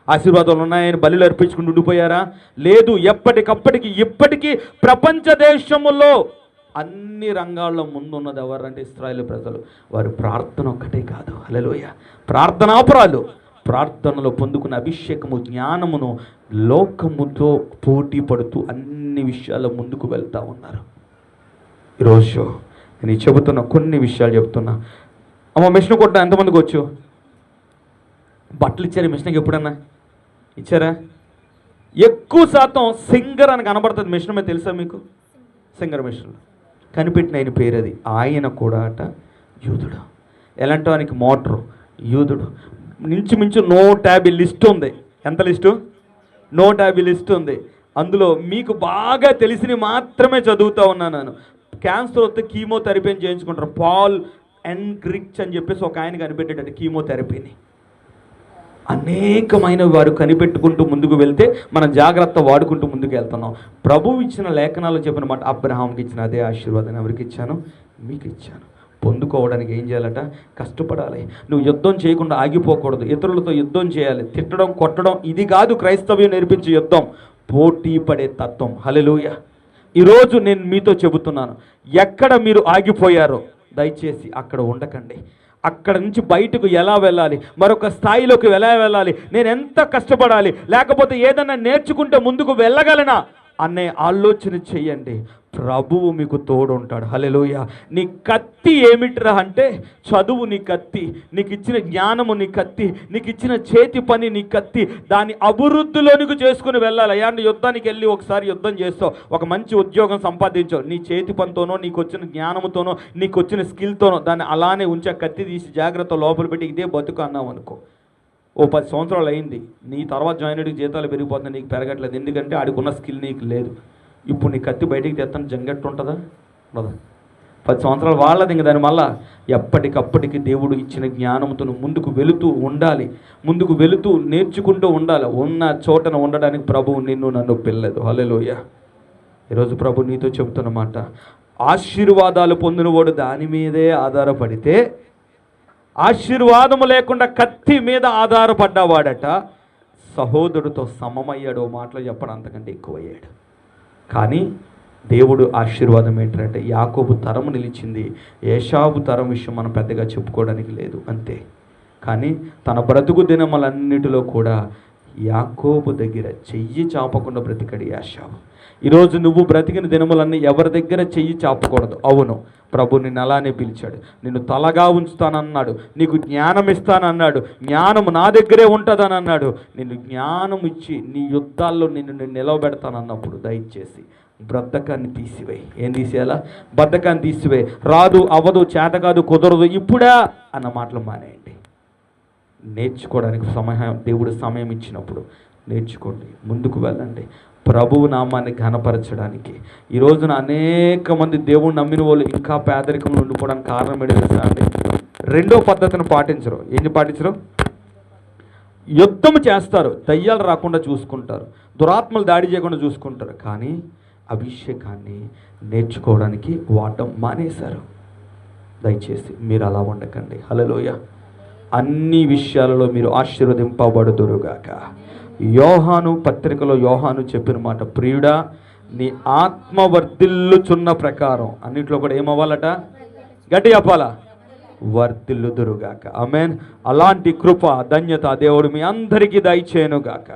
ఆశీర్వాదాలు ఉన్నాయని బలులు అర్పించుకుంటూ ఉండిపోయారా? లేదు. ఎప్పటికప్పటికి ఇప్పటికీ ప్రపంచ దేశములో అన్ని రంగాల్లో ముందున్నది ఎవరంటే ఇశ్రాయేలు ప్రజలు. వారి ప్రార్థన ఒక్కటే కాదు, హల్లెలూయా, ప్రార్థనాపరాలు. ప్రార్థనలో పొందుకున్న అభిషేకము, జ్ఞానమును లోకముతో పోటీ పడుతూ అన్ని విషయాల్లో ముందుకు వెళ్తూ ఉన్నారు. ఈరోజు నేను చెబుతున్న కొన్ని విషయాలు చెప్తున్నా. మిషన్ కొట్ట ఎంతమందికి వచ్చు? బట్టలు ఇచ్చారు మిషన్కి? ఎప్పుడన్నా ఇచ్చారా? ఎక్కువ శాతం సింగర్ అని కనబడుతుంది మిషన్ మీద, తెలుసా మీకు? సింగర్ మిషన్ కనిపెట్టిన ఆయన పేరు అది. ఆయన కూడా అట యూదుడు. ఎలాంటి మోటరు యూదుడు. మించు 150 లిస్ట్ ఉంది. ఎంత లిస్టు? 150 లిస్ట్ ఉంది. అందులో మీకు బాగా తెలిసిన మాత్రమే చదువుతూ ఉన్నాను నేను. క్యాన్సర్ వస్తే కీమోథెరపీని చేయించుకుంటారు. పాల్ ఎన్రిచ్ అని చెప్పేసి ఒక ఆయన కనిపెట్టాడు కీమోథెరపీని. అనేకమైన వారు కనిపెట్టుకుంటూ ముందుకు వెళ్తే మనం జాగ్రత్త వాడుకుంటూ ముందుకు వెళ్తున్నాం. ప్రభువు ఇచ్చిన లేఖనాలు చెప్పిన మాట, అబ్రహాంకి ఇచ్చిన అదే ఆశీర్వాదాన్ని ఎవరికి ఇచ్చాను? మీకు ఇచ్చాను. పొందుకోవడానికి ఏం చేయాలట? కష్టపడాలి. నువ్వు యుద్ధం చేయకుండా ఆగిపోకూడదు. ఇతరులతో యుద్ధం చేయాలి. తిట్టడం, కొట్టడం ఇది కాదు క్రైస్తవ్యం నేర్పించే యుద్ధం. పోటీ పడే తత్వం. హల్లెలూయా. ఈరోజు నేను మీతో చెబుతున్నాను, ఎక్కడ మీరు ఆగిపోయారో దయచేసి అక్కడ ఉండకండి. అక్కడ నుంచి బయటకు ఎలా వెళ్ళాలి, మరొక స్థాయిలోకి ఎలా వెళ్ళాలి, నేను ఎంత కష్టపడాలి, లేకపోతే ఏదన్నా నేర్చుకుంటే ముందుకు వెళ్ళగలనా అనే ఆలోచన చెయ్యండి. ప్రభువు మీకు తోడు ఉంటాడు. హల్లెలూయా. నీ కత్తి ఏమిట్రా అంటే చదువు నీ కత్తి, నీకు ఇచ్చిన జ్ఞానము నీ కత్తి, నీకు ఇచ్చిన చేతి పని నీ కత్తి. దాన్ని అభివృద్ధిలోనికి చేసుకుని వెళ్ళాలి. అయ్యా యుద్ధానికి వెళ్ళి ఒకసారి యుద్ధం చేస్తావు, ఒక మంచి ఉద్యోగం సంపాదించావు, నీ చేతి పనితోనో, నీకు వచ్చిన జ్ఞానముతోనో, నీకు వచ్చిన స్కిల్తోనో దాన్ని అలానే ఉంచా, కత్తి తీసి జాగ్రత్త లోపల పెట్టి ఇదే బతుకు అన్నావు అనుకో. 10 సంవత్సరాలు అయింది, నీ తర్వాత జాయిన్ అయ్యి జీతాలు పెరిగిపోతుంది, నీకు పెరగట్లేదు. ఎందుకంటే ఆడికున్న స్కిల్ నీకు లేదు. ఇప్పుడు నీ కత్తి బయటికి తెస్తాను జంగట్టు ఉంటుందా? ఉండదా? 10 సంవత్సరాలు వాళ్ళది. ఇంక దాని వల్ల ఎప్పటికప్పటికి దేవుడు ఇచ్చిన జ్ఞానంతో ముందుకు వెళుతూ ఉండాలి. ముందుకు వెళుతూ నేర్చుకుంటూ ఉండాలి. ఉన్న చోటన ఉండడానికి ప్రభువు నిన్ను నన్ను పిల్లదు. హల్లెలూయా. ఈరోజు ప్రభు నీతో చెబుతున్నమాట, ఆశీర్వాదాలు పొందినవాడు దాని మీదే ఆధారపడితే, ఆశీర్వాదము లేకుండా కత్తి మీద ఆధారపడ్డవాడట సహోదరుడితో సమమయ్యాడు. మాటలు చెప్పడం అంతకంటే ఎక్కువయ్యాడు. కానీ దేవుడు ఆశీర్వాదం ఏంటంటే యాకోబు తరము నిలిచింది. ఏశావు తరం విషయం మనం పెద్దగా చెప్పుకోవడానికి లేదు. అంతే. కానీ తన బ్రతుకు దినములన్నిటిలో కూడా యాకోబు దగ్గర చెయ్యి చాపకుండా బ్రతికడి యాషావు. ఈరోజు నువ్వు బ్రతికిన దినములన్నీ ఎవరి దగ్గర చెయ్యి చాపకూడదు. అవును, ప్రభు నిన్ను అలానే పిలిచాడు. నిన్ను తలగా ఉంచుతానన్నాడు, నీకు జ్ఞానం ఇస్తానన్నాడు, జ్ఞానము నా దగ్గరే ఉంటుందని అన్నాడు. నిన్ను జ్ఞానం ఇచ్చి నీ యుద్ధాల్లో నిన్ను నిలవబెడతానన్నప్పుడు దయచేసి బద్ధకాన్ని తీసివేయి. ఏం తీసేయాలా? బద్ధకాన్ని తీసివేయి. రాదు, అవ్వదు, చేత కాదు, కుదరదు, ఇప్పుడా అన్న మాటలు మానేయండి. నేర్చుకోవడానికి దేవుడు సమయం ఇచ్చినప్పుడు నేర్చుకోండి, ముందుకు వెళ్ళండి. ప్రభువు నామాన్ని ఘనపరచడానికి ఈ రోజున అనేక మంది దేవుని నమ్మిన వాళ్ళు ఇంకా పేదరికంలో ఉండిపోవడానికి కారణం ఏంటి తెలుసా అండి? రెండో పద్ధతిని పాటించరు. ఏంటి పాటించరు? యుద్ధం చేస్తారు, దయ్యాలు రాకుండా చూసుకుంటారు, దురాత్మలు దాడి చేయకుండా చూసుకుంటారు, కానీ అభిషేకాన్ని నేర్చుకోవడానికి వాడటం మానేశారు. దయచేసి మీరు అలా ఉండకండి. హల్లెలూయా. అన్ని విషయాలలో మీరు ఆశీర్వదింపబడుదురుగాక. యోహాను పత్రికలో యోహాను చెప్పిన మాట, ప్రియుడా నీ ఆత్మ వర్ధిల్లుచున్న ప్రకారం అన్నింటిలో కూడా ఏమవ్వాలట? గట్టి చెప్పాలా? వర్ధిల్లుదురుగాక. ఆమేన్. అలాంటి కృప ధన్యత దేవుడు మీ అందరికీ దయచేయునుగాక.